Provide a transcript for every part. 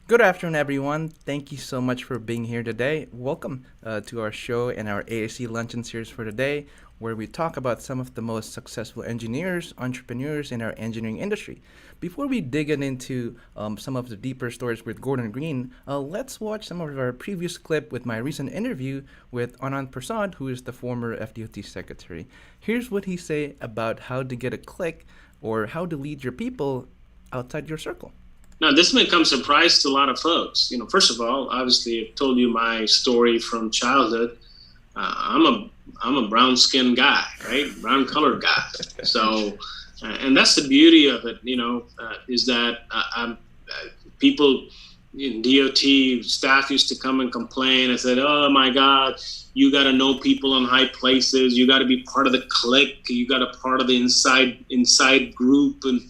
Good afternoon, everyone. Thank you so much for being here today. Welcome to our show and our AAC Luncheon Series for today, where we talk about some of the most successful engineers, entrepreneurs in our engineering industry. Before we dig into some of the deeper stories with Gordon Greene, let's watch some of our previous clip with my recent interview with Anand Prasad, who is the former FDOT secretary. Here's what he say about how to get a click or how to lead your people outside your circle. Now, this may come surprise to a lot of folks. First of all, obviously, I've told you my story from childhood. I'm a brown skinned guy, right? Brown colored guy. So, and that's the beauty of it. Is that people in DOT staff used to come and complain. I said, "Oh my God, you got to know people in high places. You got to be part of the clique. You got to part of the inside group and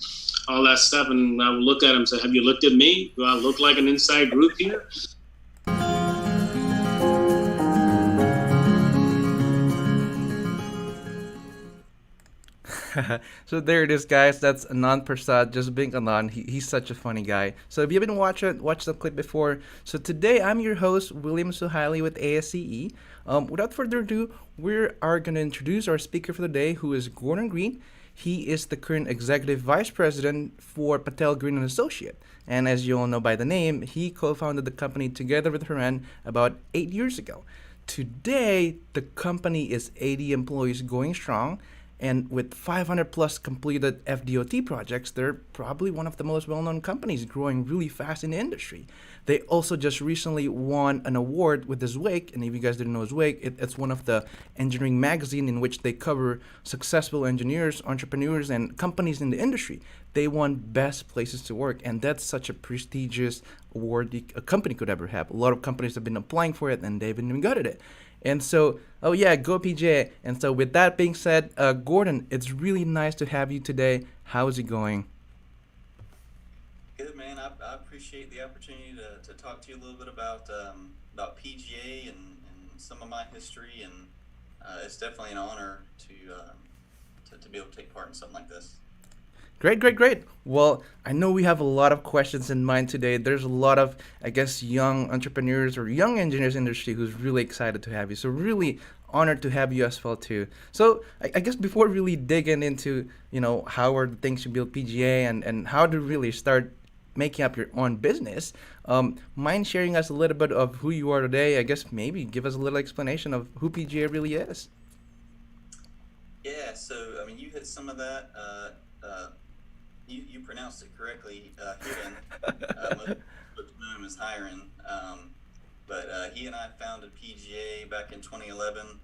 all that stuff." And I would look at him and say, "Have you looked at me? Do I look like an inside group here?" So there it is, guys. That's Anand Prasad, just being Anand. He's such a funny guy. So if you haven't watched the clip before, so today I'm your host, William Suhaili with ASCE. Without further ado, we are going to introduce our speaker for the day, who is Gordon Greene. He is the current executive vice president for Patel, Greene and Associate. And as you all know by the name, he co-founded the company together with Haran about 8 years ago. Today, the company is 80 employees going strong, and with 500 plus completed FDOT projects, they're probably one of the most well-known companies growing really fast in the industry. They also just recently won an award with Zwig, and if you guys didn't know Zwig, it's one of the engineering magazine in which they cover successful engineers, entrepreneurs, and companies in the industry. They won Best Places to Work, and that's such a prestigious award a company could ever have. A lot of companies have been applying for it, and they haven't even gotten it. And so, oh yeah, go PJ. And so, with that being said, Gordon, it's really nice to have you today. How's it going? Good, man. I appreciate the opportunity to talk to you a little bit about PGA and some of my history, and it's definitely an honor to be able to take part in something like this. Great, great, great. Well, I know we have a lot of questions in mind today. There's a lot of, I guess, young entrepreneurs or young engineers in the industry who's really excited to have you. So really honored to have you as well too. So I guess before really digging into, how are the things you build PGA and how to really start making up your own business, mind sharing us a little bit of who you are today? I guess maybe give us a little explanation of who PGA really is. Yeah, so I mean, you hit some of that. You pronounced it correctly, Hidden. Most know him as Hiren. But he and I founded PGA back in 2011,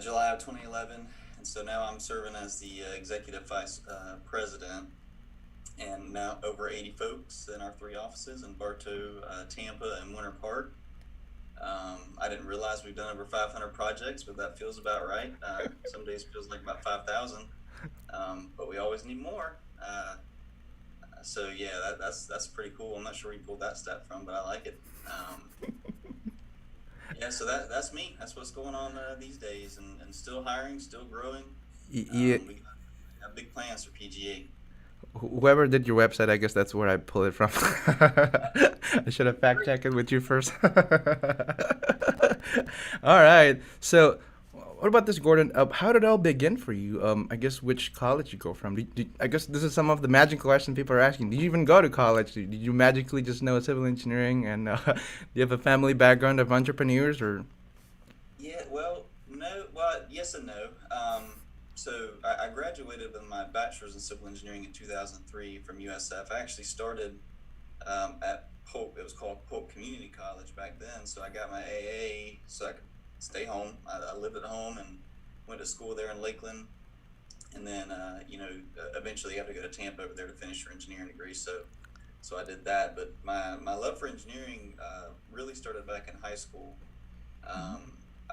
July of 2011. And so now I'm serving as the executive vice president. And now over 80 folks in our three offices in Bartow, Tampa, and Winter Park. I didn't realize we've done over 500 projects, but that feels about right. Some days feels like about 5,000. But we always need more. So yeah, that's pretty cool. I'm not sure where you pulled that stat from, but I like it. Yeah, so that's me. That's what's going on these days, and still hiring, still growing. Yeah. We have big plans for PGA. Whoever did your website, I guess that's where I pull it from. I should have fact checked it with you first. All right. So, what about this, Gordon? How did it all begin for you? I guess which college you go from? I guess this is some of the magic questions people are asking. Did you even go to college? Did you magically just know civil engineering? And do you have a family background of entrepreneurs, or? Yeah, well, no, well, yes and no. So I graduated with my bachelor's in civil engineering in 2003 from USF. I actually started at Polk. It was called Polk Community College back then. So I got my AA so I could stay home. I lived at home and went to school there in Lakeland. And then, eventually you have to go to Tampa over there to finish your engineering degree. So I did that. But my love for engineering really started back in high school. I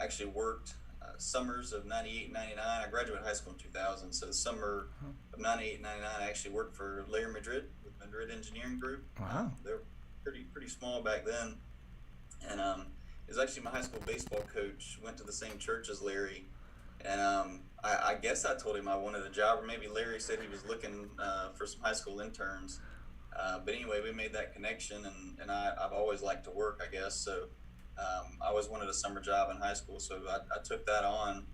actually worked summers of 98, 99. I graduated high school in 2000. So the summer of 98, 99, I actually worked for Larry Madrid with Madrid Engineering Group. Wow. They were pretty small back then. And it was actually my high school baseball coach, went to the same church as Larry. And I guess I told him I wanted a job, or maybe Larry said he was looking for some high school interns. But anyway, we made that connection, and I've always liked to work, I guess. So I always wanted a summer job in high school, so I took that on,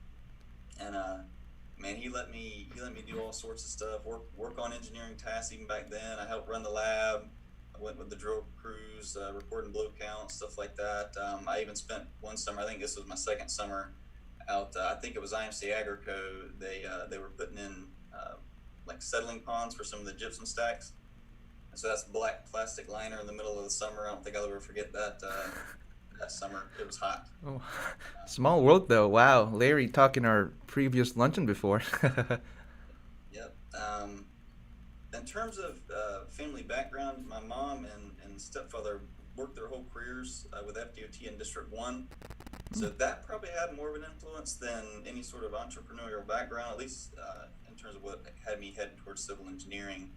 and man, he let me do all sorts of stuff, work on engineering tasks. Even back then, I helped run the lab. I went with the drill crews, recording blow counts, stuff like that. I even spent one summer. I think this was my second summer out. I think it was IMC Agrico. They were putting in like settling ponds for some of the gypsum stacks. And so that's black plastic liner in the middle of the summer. I don't think I'll ever forget that. That summer, it was hot. Oh, small world though. Wow, Larry talking our previous luncheon before. Yep. In terms of family background, my mom and stepfather worked their whole careers with FDOT in District 1. So that probably had more of an influence than any sort of entrepreneurial background, at least in terms of what had me heading towards civil engineering.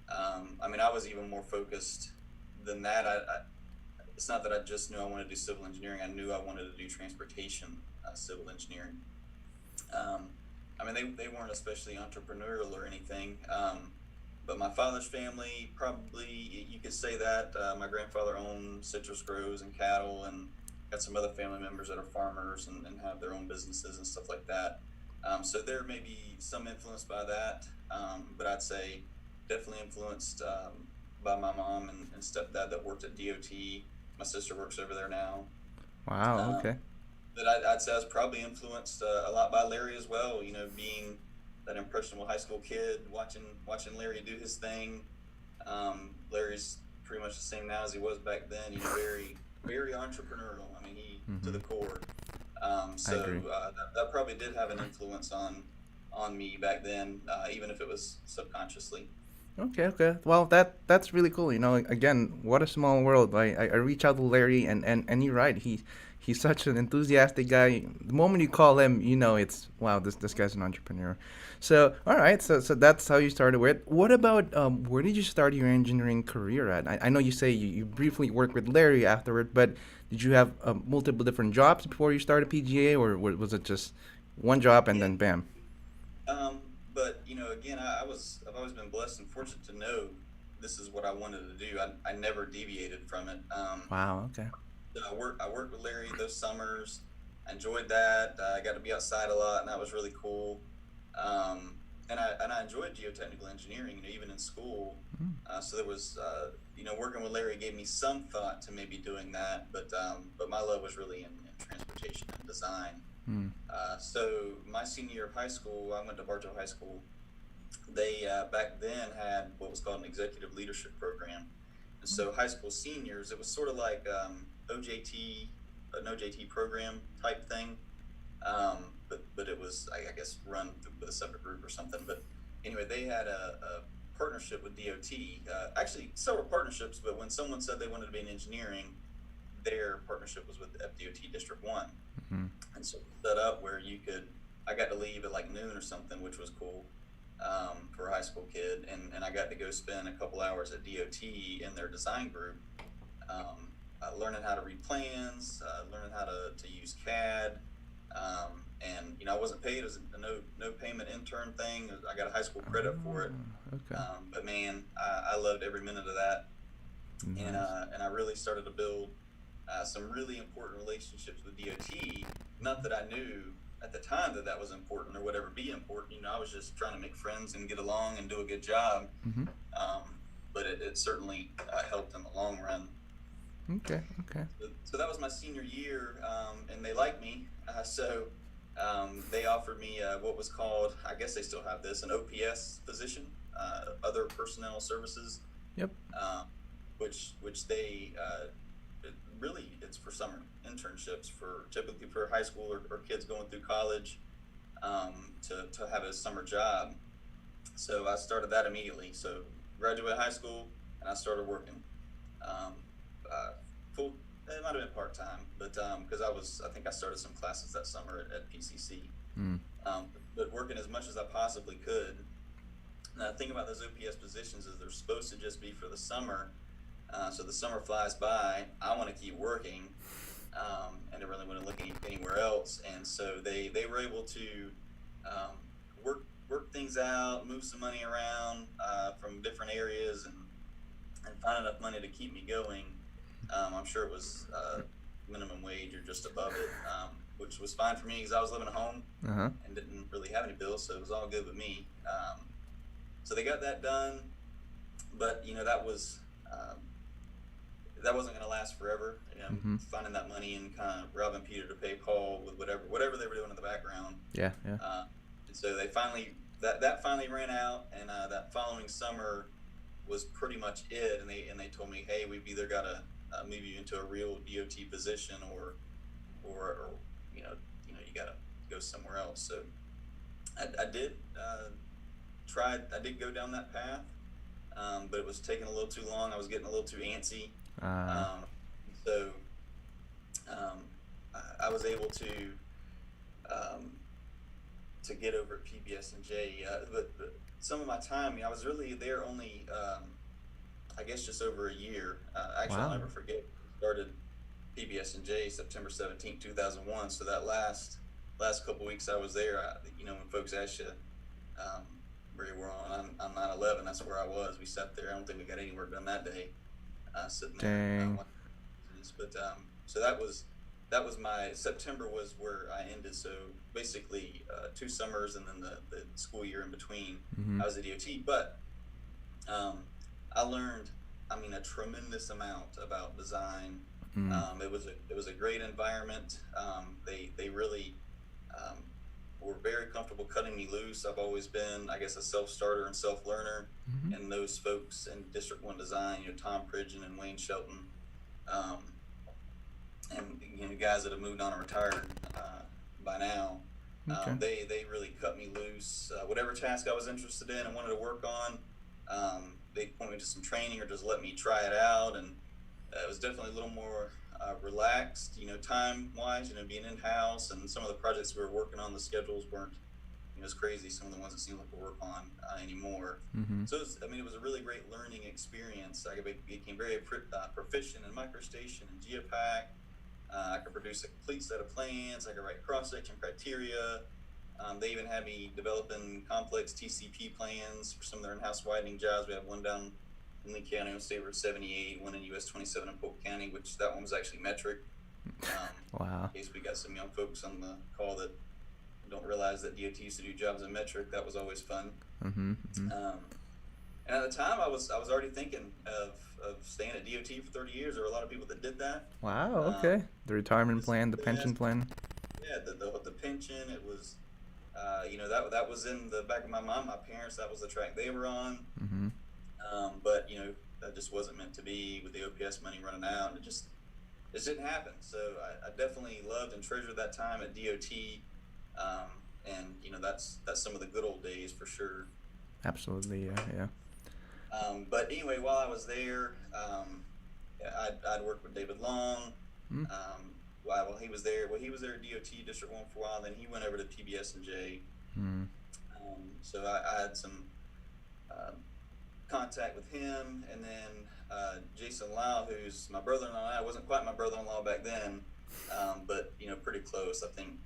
I mean, I was even more focused than that. It's not that I just knew I wanted to do civil engineering. I knew I wanted to do transportation civil engineering. I mean, they weren't especially entrepreneurial or anything. But my father's family, probably, you could say that. My grandfather owned citrus groves and cattle, and got some other family members that are farmers and have their own businesses and stuff like that. So there may be some influence by that, but I'd say definitely influenced by my mom and stepdad that worked at DOT. My sister works over there now. Wow. Um, Okay. but I'd say I was probably influenced a lot by Larry as well. You know, being that impressionable high school kid, watching Larry do his thing. Larry's pretty much the same now as he was back then. You know, very entrepreneurial. I mean, he to Hmm. the core. I agree. That probably did have an influence on me back then, even if it was subconsciously. Okay, okay. Well, that's really cool. You know, again, what a small world. I reach out to Larry, and you're right. He's such an enthusiastic guy. The moment you call him, you know it's wow. This guy's an entrepreneur. So, all right. So that's how you started with. What about where did you start your engineering career at? I know you say you briefly worked with Larry afterward, but did you have multiple different jobs before you started PGA, or was it just one job and Yeah. then bam? But you know, again, I've always been blessed and fortunate to know this is what I wanted to do. I never deviated from it. Wow. Okay. So I worked with Larry those summers. I enjoyed that. I got to be outside a lot, and that was really cool. And I enjoyed geotechnical engineering, you know, even in school. Mm, So there was, you know, working with Larry gave me some thought to maybe doing that, but my love was really in transportation and design. mm, So my senior year of high school, I went to Bartow High School. They back then had what was called an executive leadership program. And so high school seniors, it was sort of like OJT, an OJT program type thing. But it was, I guess, run with a separate group or something. But anyway, they had a partnership with DOT. Actually, several partnerships, but when someone said they wanted to be in engineering, their partnership was with FDOT District 1. mm. And so set up where I got to leave at like noon or something, which was cool for a high school kid. And I got to go spend a couple hours at DOT in their design group, learning how to read plans, learning how to use CAD. And, you know, I wasn't paid. It was a no payment intern thing. I got a high school credit for it. Okay. But man, I loved every minute of that. And, Nice. and I really started to build some really important relationships with DOT. Not that I knew at the time that was important or would ever be important. You know, I was just trying to make friends and get along and do a good job. Mm-hmm. Um, but it certainly helped in the long run. Okay. Okay. So that was my senior year, and they liked me. They offered me what was called, I guess they still have this, an OPS position, other personnel services, Yep. um, which they really it's for summer internships for typically for high school or kids going through college to have a summer job. So I started that immediately. So graduated high school and I started working. Um, Full, it might have been part time, but because I think I started some classes that summer at PCC. Mm. But working as much as I possibly could. Now, the thing about those OPS positions is they're supposed to just be for the summer. So the summer flies by. I want to keep working, and I really want to look anywhere else. And so they were able to work things out, move some money around from different areas, and find enough money to keep me going. I'm sure it was minimum wage or just above it, which was fine for me because I was living at home Uh-huh. and didn't really have any bills, so it was all good with me. So they got that done, but um, that wasn't going to last forever. Mm-hmm. Finding that money and kind of robbing Peter to pay Paul with whatever they were doing in the background. Yeah, yeah. And so they finally that finally ran out, and that following summer was pretty much it. And they told me, hey, we've either got to move you into a real DOT position, or you got to go somewhere else. So I did I did go down that path, but it was taking a little too long. I was getting a little too antsy. Um, so I was able to get over at PBS and J, but some of my time, I was really there only, I guess, just over a year. Actually, Wow. I'll never forget. Started PBS and J September 17th, 2001. So that last couple weeks I was there, when folks ask you where you were on 9/11, that's where I was. We sat there. I don't think we got any work done that day, sitting there. Dang. But so that was my September was where I ended. So basically 2 summers and then the school year in between. Mm-hmm. I was at DOT, but I learned, a tremendous amount about design. Mm-hmm. It was a great environment. They really were very comfortable cutting me loose. I've always been, I guess, a self-starter and self-learner, Mm-hmm. and those folks in District 1 Design, Tom Pridgeon and Wayne Shelton, and guys that have moved on and retired by now, Okay. they really cut me loose. Whatever task I was interested in and wanted to work on, they point me to some training or just let me try it out, and it was definitely a little more relaxed, time-wise, being in-house, and some of the projects we were working on, the schedules weren't as crazy, some of the ones that seem like we work on anymore. Mm-hmm. So it was a really great learning experience. I became very proficient in MicroStation and Geopack. I could produce a complete set of plans. I could write cross-section criteria. They even had me developing complex TCP plans for some of their in-house widening jobs. We had one down in Lee County on State Road 78, one in US 27 in Polk County, which that one was actually metric. Wow. In case we got some young folks on the call that don't realize that DOT used to do jobs in metric, that was always fun. Mm-hmm. Mm-hmm. And at the time, I was already thinking of staying at DOT for 30 years. There were a lot of people that did that. Wow. Okay. The retirement plan, the pension plan. Yeah, the pension. It was, that was in the back of my mind. My parents, that was the track they were on. Mm-hmm. But that just wasn't meant to be with the OPS money running out, and it just didn't happen. So I definitely loved and treasured that time at DOT. And that's some of the good old days for sure. Absolutely. Yeah. Yeah. But anyway, while I was there, I'd worked with David Long. Mm. While he was there, he was there at DOT District 1 for a while. Then he went over to PBS and J. Mm. So I had some contact with him, and then Jason Lau, who's my brother-in-law. I wasn't quite my brother-in-law back then, but pretty close. I think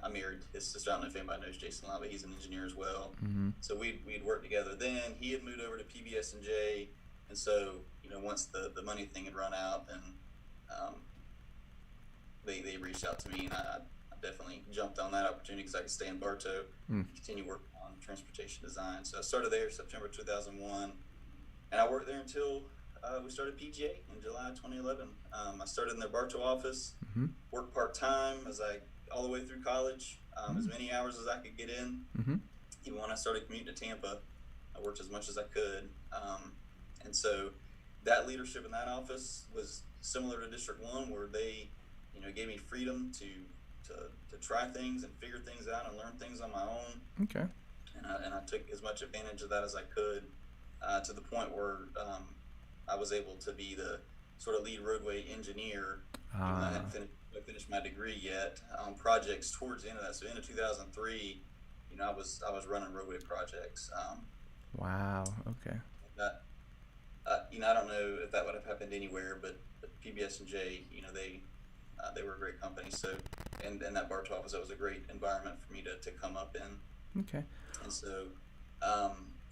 I married his sister. I don't know if anybody knows Jason Lau, but he's an engineer as well. Mm-hmm. So we'd worked together then. He had moved over to PBS and J, and so once the money thing had run out, then they reached out to me, and I definitely jumped on that opportunity because I could stay in Bartow, continue working on transportation design. So I started there September 2001, and I worked there until we started PGA in July 2011. I started in their Bartow office, Mm-hmm. worked part-time all the way through college, as many hours as I could get in. Mm-hmm. Even when I started commuting to Tampa, I worked as much as I could. And so that leadership in that office was similar to District 1, where they gave me freedom to try things and figure things out and learn things on my own. Okay. And I took as much advantage of that as I could, to the point where I was able to be the sort of lead roadway engineer, even though I hadn't finished my degree yet, on projects towards the end of that. So end of 2003, I was running roadway projects. Wow. Okay. That I don't know if that would have happened anywhere, but PBS and J, they were a great company. So and that Bartow office, that was a great environment for me to come up in. Okay. And so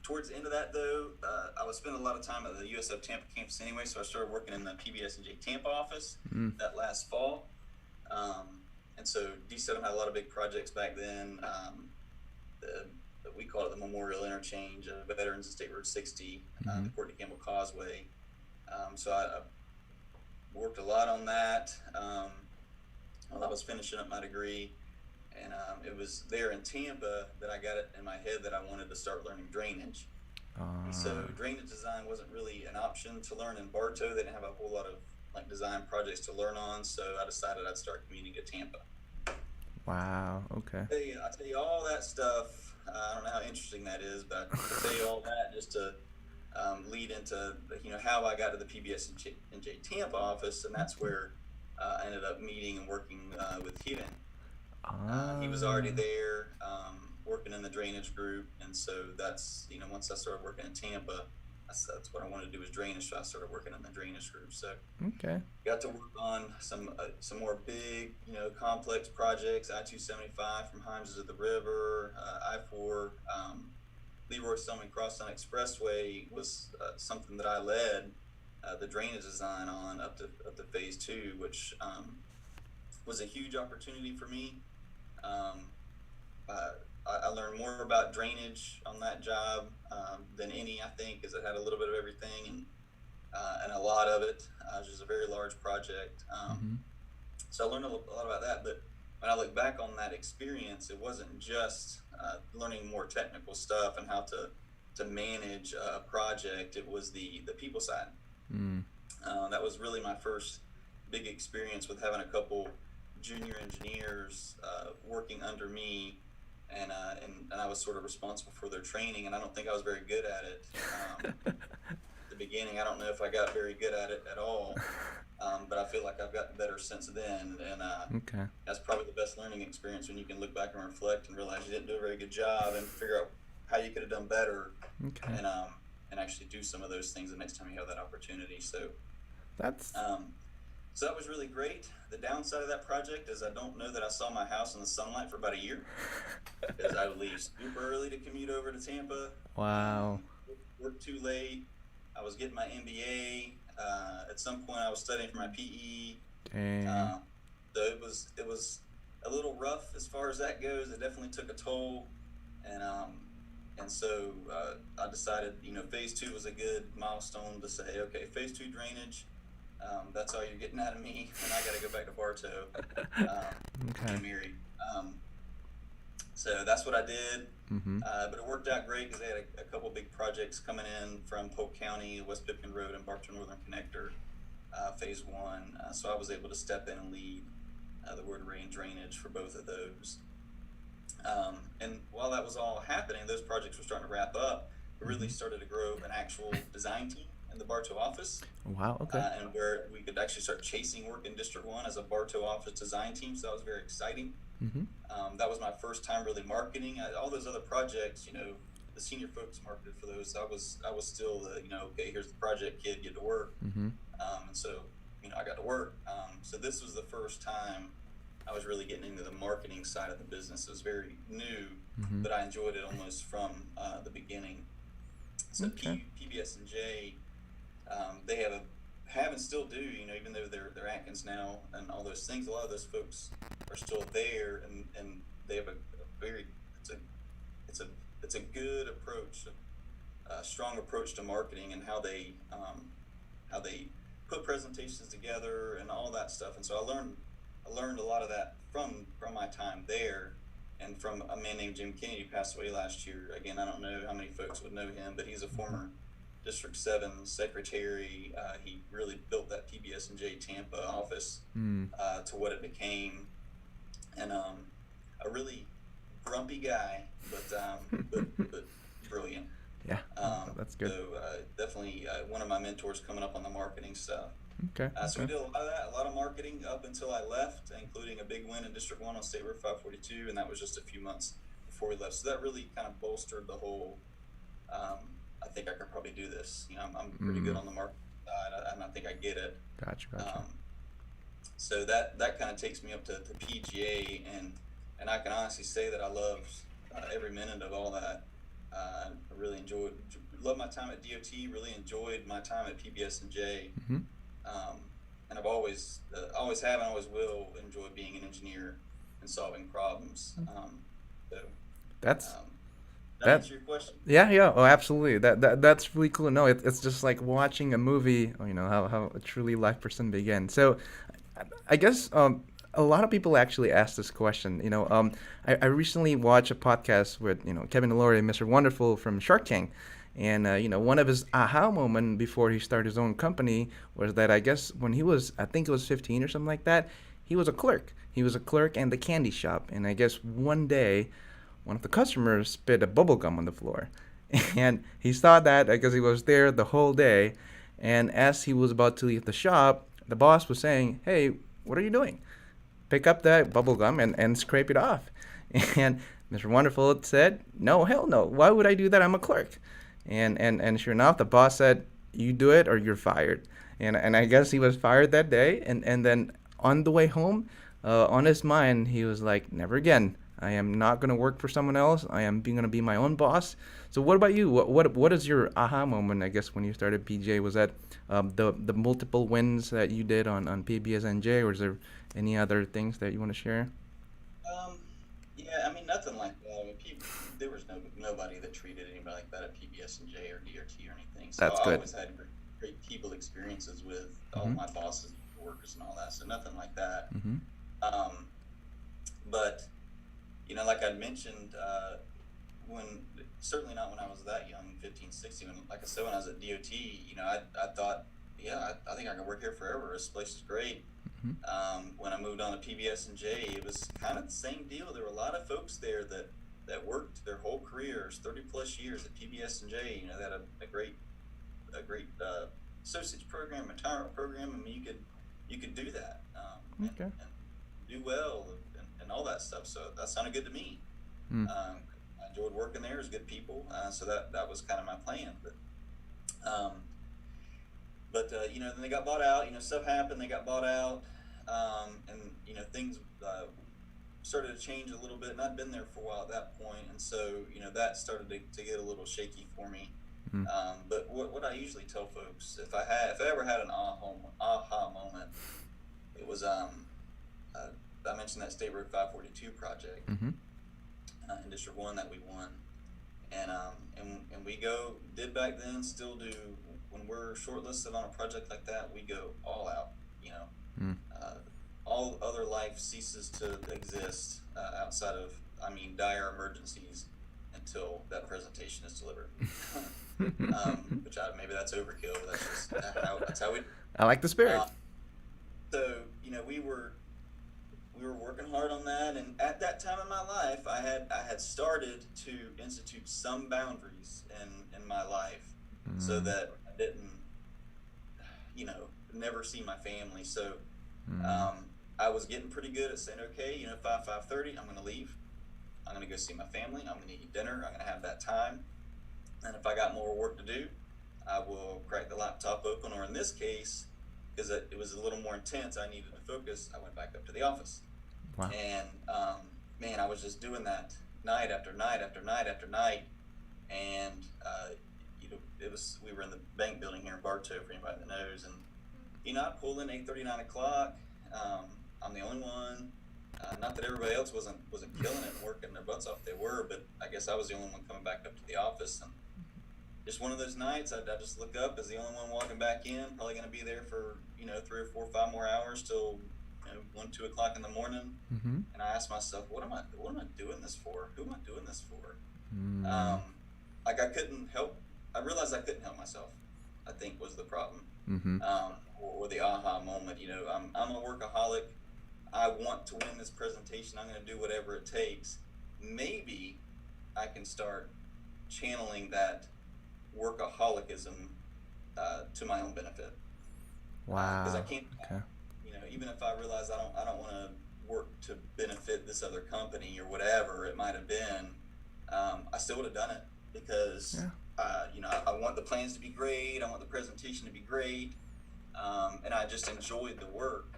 Towards the end of that, though, I was spending a lot of time at the USF Tampa campus anyway, so I started working in the PBS&J Tampa office that last fall. And so DSETM had a lot of big projects back then. We call it the Memorial Interchange, Veterans and State Road 60, the Courtney Campbell Causeway. So I worked a lot on that while I was finishing up my degree. And it was there in Tampa that I got it in my head that I wanted to start learning drainage. And so drainage design wasn't really an option to learn in Bartow. They didn't have a whole lot of like design projects to learn on, so I decided I'd start commuting to Tampa. Wow. Okay. I tell you all that stuff. I don't know how interesting that is, but I tell you all that just to lead into how I got to the PBS&J Tampa office, and that's where I ended up meeting and working with Kieran. He was already there, working in the drainage group, and so that's once I started working in Tampa, that's what I wanted to do was drainage. So I started working in the drainage group. So got to work on some more big, complex projects. I-275 from Himes to the river, I-4, Leroy Selman Crosstown Expressway was something that I led the drainage design on up to phase 2, which was a huge opportunity for me. I learned more about drainage on that job than any, I think, because it had a little bit of everything and a lot of it. It was just a very large project. So I learned a lot about that. But when I look back on that experience, it wasn't just learning more technical stuff and how to manage a project. It was the people side. That was really my first big experience with having a couple junior engineers working under me, and I was sort of responsible for their training, and I don't think I was very good at it. At the beginning, I don't know if I got very good at it at all, but I feel like I've gotten better since then, and that's probably the best learning experience when you can look back and reflect and realize you didn't do a very good job and figure out how you could have done better, and actually do some of those things the next time you have that opportunity. So so that was really great. The downside of that project is I don't know that I saw my house in the sunlight for about a year because I would leave super early to commute over to Tampa. Wow. Worked too late. I was getting my MBA. At some point, I was studying for my PE. Dang. So it was a little rough as far as that goes. It definitely took a toll, and so I decided phase 2 was a good milestone to say, okay, phase 2 drainage. That's all you're getting out of me, and I got to go back to Bartow. Get married. So that's what I did. But it worked out great because they had a couple big projects coming in from Polk County, West Pipkin Road, and Bartow Northern Connector, phase 1. So I was able to step in and lead the roadway and drainage for both of those. And while that was all happening, those projects were starting to wrap up. We really started to grow an actual design team in the Bartow office. Wow. Okay. And where we could actually start chasing work in District 1 as a Bartow office design team. So that was very exciting. That was my first time really marketing. All those other projects, the senior folks marketed for those. I was still the, okay, here's the project kid, get to work. And so, I got to work. So this was the first time I was really getting into the marketing side of the business. It was very new, but I enjoyed it almost from the beginning. So PBS&J, they have and still do, even though they're Atkins now and all those things, a lot of those folks are still there, and they have a very, it's a good approach, a strong approach to marketing and how they put presentations together and all that stuff. And so I learned a lot of that from my time there, and from a man named Jim Kennedy, who passed away last year. Again, I don't know how many folks would know him, but he's a former District 7 secretary. He really built that PBS&J Tampa office to what it became, and a really grumpy guy, but brilliant. Yeah, that's good. So definitely one of my mentors coming up on the marketing stuff. So we did a lot of that, a lot of marketing up until I left, including a big win in District 1 on State Road 542, and that was just a few months before we left. So that really kind of bolstered the whole, I think I could probably do this. I'm pretty good on the marketing side, and I think I get it. Gotcha. So that kind of takes me up to PGA, and I can honestly say that I loved every minute of all that. I really love my time at DOT. Really enjoyed my time at PBS&J, Mm-hmm. and I've always have and always will enjoy being an engineer and solving problems. So That's um, that that. answer your question? Yeah, yeah. Oh, absolutely. That's really cool to know. It's just like watching a movie. You know how a truly life person begins. So, I guess a lot of people actually ask this question. I recently watched a podcast with Kevin Delory and Mr. Wonderful from Shark Tank, and one of his aha moment before he started his own company was that I guess when he was, I think it was 15 or something like that, he was a clerk. He was a clerk in the candy shop, and I guess one day one of the customers spit a bubble gum on the floor. And he saw that because he was there the whole day. And as he was about to leave the shop, the boss was saying, "Hey, what are you doing? Pick up that bubble gum and scrape it off." And Mr. Wonderful said, "No, hell no. Why would I do that? I'm a clerk." And sure enough, the boss said, "You do it or you're fired." And I guess he was fired that day. And then on the way home, on his mind, he was like, "Never again. I am not going to work for someone else. I am going to be my own boss." So what about you? What is your aha moment? I guess when you started PJ, was that the multiple wins that you did on PBSNJ, or is there any other things that you want to share? Um, yeah, I mean nothing like that. I mean, there was nobody that treated anybody like that at PBS&J or DRT or anything. So That's I good. always had great people experiences with all Mhm. my bosses, workers, and all that. So nothing like that. Mhm. Um, but like I mentioned, when certainly not when I was that young, 15, 16. Like I said, when I was at DOT, I thought, yeah, I think I can work here forever. This place is great. Mhm. When I moved on to PBS&J, it was kind of the same deal. There were a lot of folks there that worked their whole careers, 30 plus years at PBS&J. They had a great associates program, retirement program. I mean, you could do that Okay. and do well and all that stuff. So that sounded good to me. Mm. I enjoyed working there. It was good people. So that was kind of my plan. Um, then they got bought out. Stuff happened. They got bought out, and things started to change a little bit. And I'd been there for a while at that point, and so that started to get a little shaky for me. Mm. But what I usually tell folks, if I ever had an aha moment, it was I mentioned that State Road 542 project Mhm. in District 1 that we won, and we did back then, still do. When we're shortlisted on a project like that, we go all out. Mm. All other life ceases to exist outside of, dire emergencies until that presentation is delivered. Maybe that's overkill. But that's how we. I like the spirit. So we were working hard on that, and at that time in my life, I had started to institute some boundaries in my life, so that I didn't, never see my family. So I was getting pretty good at saying, okay, 5:30, I'm going to leave. I'm going to go see my family. I'm going to eat dinner. I'm going to have that time. And if I got more work to do, I will crack the laptop open, or in this case, because it was a little more intense, I needed to focus, I went back up to the office. Wow. And man, I was just doing that night after night after night after night. And we were in the bank building here in Bartow, for anybody that knows. And I pull in 8:30, 9 o'clock. I'm the only one. Not that everybody else wasn't killing it and working their butts off. They were, but I guess I was the only one coming back up to the office. And just one of those nights, I just look up as the only one walking back in. Probably going to be there for 3 or 4 or 5 more hours till 1, 2 o'clock in the morning. Mm-hmm. And I asked myself, what am I doing this for? Who am I doing this for? Mm. Like I couldn't help. I realized I couldn't help myself, I think was the problem. Mm-hmm. Or the aha moment. I'm a workaholic. I want to win this presentation. I'm going to do whatever it takes. Maybe I can start channeling that workaholicism to my own benefit. Wow. Because I can't. Okay. Even if I realize I don't want to work to benefit this other company or whatever it might have been, I still would have done it because I want the plans to be great. I want the presentation to be great, and I just enjoyed the work.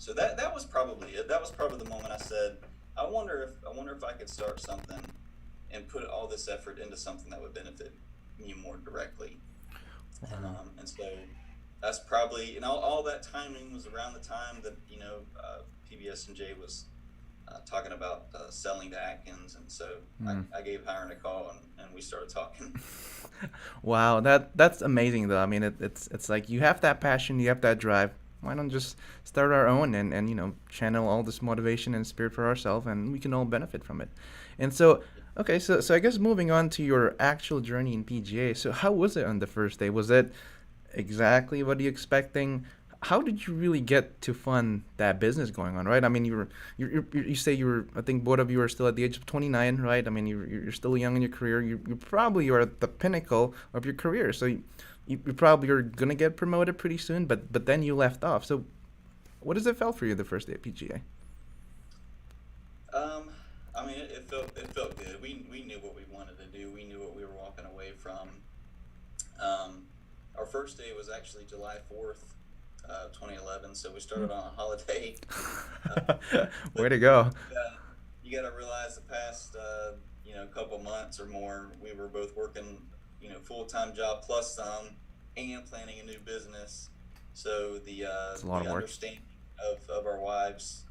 So that was probably it. That was probably the moment I said, I wonder if I could start something and put all this effort into something that would benefit you more directly. And so that's probably, and all that timing was around the time that, PBS&J was talking about selling to Atkins. And so I gave Hiram a call, and we started talking. Wow, that's amazing though. I mean, it's like you have that passion, you have that drive. Why not just start our own and channel all this motivation and spirit for ourselves, and we can all benefit from it. And so, okay, so I guess moving on to your actual journey in PGA. So how was it on the first day? Was it exactly what you expecting? How did you really get to fund that business going on, right? I mean, you say you were, I think both of you are still at the age of 29, right? I mean, you're still young in your career. You probably are at the pinnacle of your career. So you probably are gonna get promoted pretty soon, but then you left off. So what does it felt for you the first day at PGA? I mean, it felt good. We knew what we wanted to do. We knew what we were walking away from. Our first day was actually July 4th, 2011. So we started on a holiday. Way to go. You got to realize the past, couple months or more, we were both working, full-time job plus some, and planning a new business. So the understanding of our wives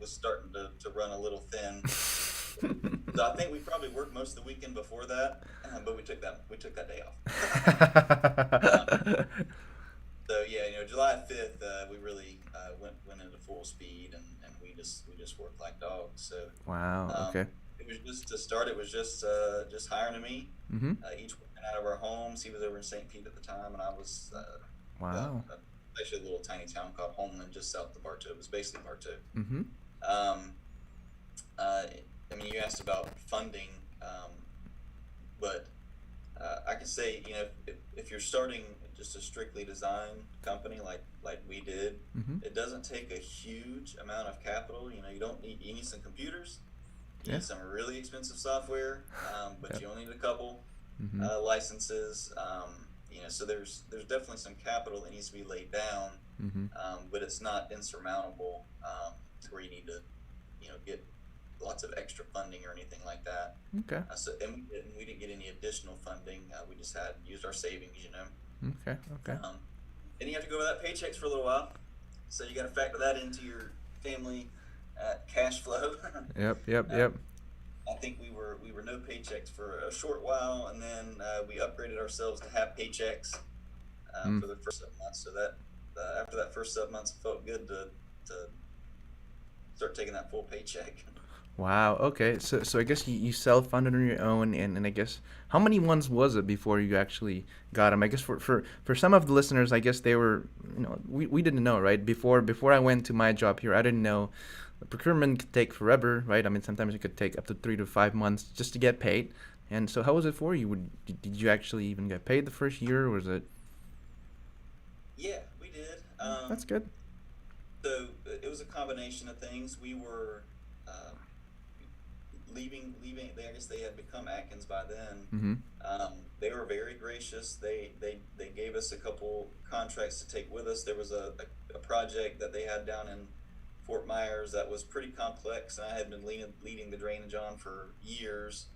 was starting to run a little thin. So I think we probably worked most of the weekend before that, but we took that day off. So yeah, July 5th, we really went into full speed, and we just worked like dogs. So wow. Okay. It was just to start. It was just hiring me. Each working out of our homes. He was over in St. Pete at the time, and I was wow. Actually a little tiny town called Homeland, just south of Bartow. It was basically Bartow. I mean, you asked about funding, but I can say, if you're starting just a strictly design company like we did, it doesn't take a huge amount of capital. You need some computers, you need some really expensive software, but you only need a couple licenses. So there's definitely some capital that needs to be laid down, but it's not insurmountable to where you need to, get lots of extra funding or anything like that. Okay. And we didn't get any additional funding. We just used our savings, Okay. And you have to go without paychecks for a little while, so you got to factor that into your family cash flow. Yep. I think we were no paychecks for a short while, and then we upgraded ourselves to have paychecks for the first 7 months. So that after that first 7 months, it felt good to start taking that full paycheck. Wow. Okay. So I guess you self-funded on your own, and I guess how many ones was it before you actually got them? I guess for some of the listeners, I guess they were, we didn't know, right? Before I went to my job here, I didn't know the procurement could take forever, right? I mean, sometimes it could take up to 3 to 5 months just to get paid. And so how was it for you? Did you actually even get paid the first year, or was it? Yeah, we did. That's good. So it was a combination of things. We were leaving. I guess they had become Atkins by then. They were very gracious. They gave us a couple contracts to take with us. There was a project that they had down in Fort Myers that was pretty complex, and I had been leading the drainage on for years,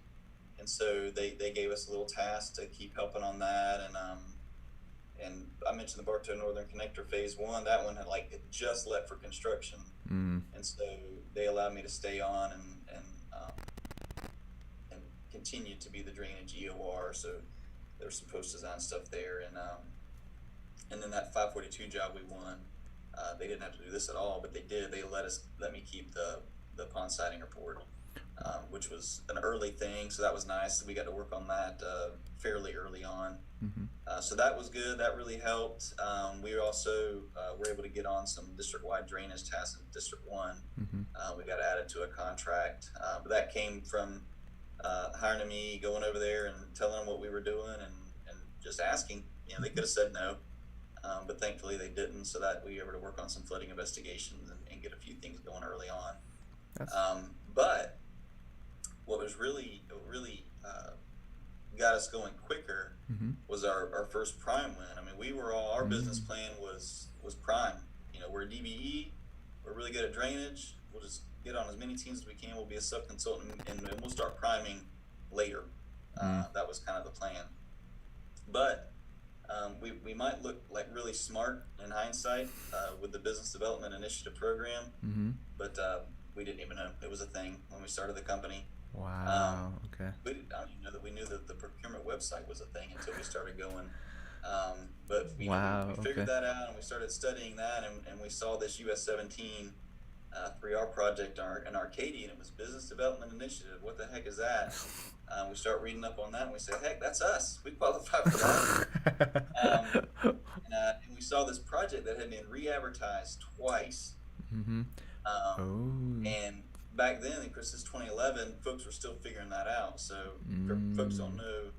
and so they gave us a little task to keep helping on that. And I mentioned the Bartow Northern Connector Phase 1. That one had it just let for construction, and so they allowed me to stay on and continue to be the drainage EOR. So there's some post-design stuff there, and then that 542 job we won. They didn't have to do this at all, but they did. They let me keep the pond siding report, which was an early thing, so that was nice. We got to work on that fairly early on. So that was good. That really helped. We also were able to get on some district-wide drainage tasks in District 1. We got added to a contract, but that came from hiring me, going over there and telling them what we were doing, and just asking. They could have said no, but thankfully they didn't, so that we were able to work on some flooding investigations and get a few things going early on. But what was really got us going quicker was our first prime win. I mean, our business plan was prime. We're a DBE, we're really good at drainage. We'll just get on as many teams as we can. We'll be a sub consultant, and we'll start priming later. That was kind of the plan. But we might look like really smart in hindsight with the business development initiative program, but we didn't even know it was a thing when we started the company. Wow. Okay. I don't even know that we knew that the procurement website was a thing until we started going. But we figured that out, and we started studying that, and we saw this US 17 3R project in Arcadia, and it was Business Development Initiative. What the heck is that? We start reading up on that, and we say, heck, that's us. We qualify for that. And we saw this project that had been re-advertised twice. And back then, of course, this 2011, folks were still figuring that out. So folks don't know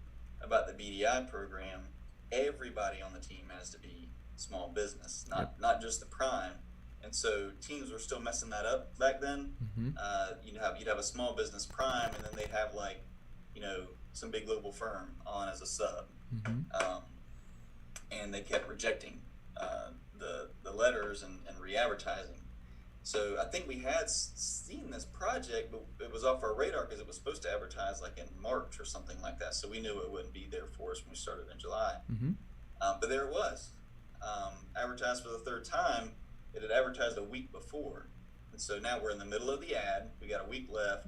about the BDI program. Everybody on the team has to be small business, not just the prime. And so teams were still messing that up back then. You'd have a small business prime, and then they'd have like, some big global firm on as a sub. And they kept rejecting the letters and re-advertising. So I think we had seen this project, but it was off our radar because it was supposed to advertise like in March or something like that. So we knew it wouldn't be there for us when we started in July. But there it was, advertised for the third time. It had advertised a week before. And so now we're in the middle of the ad. We got a week left.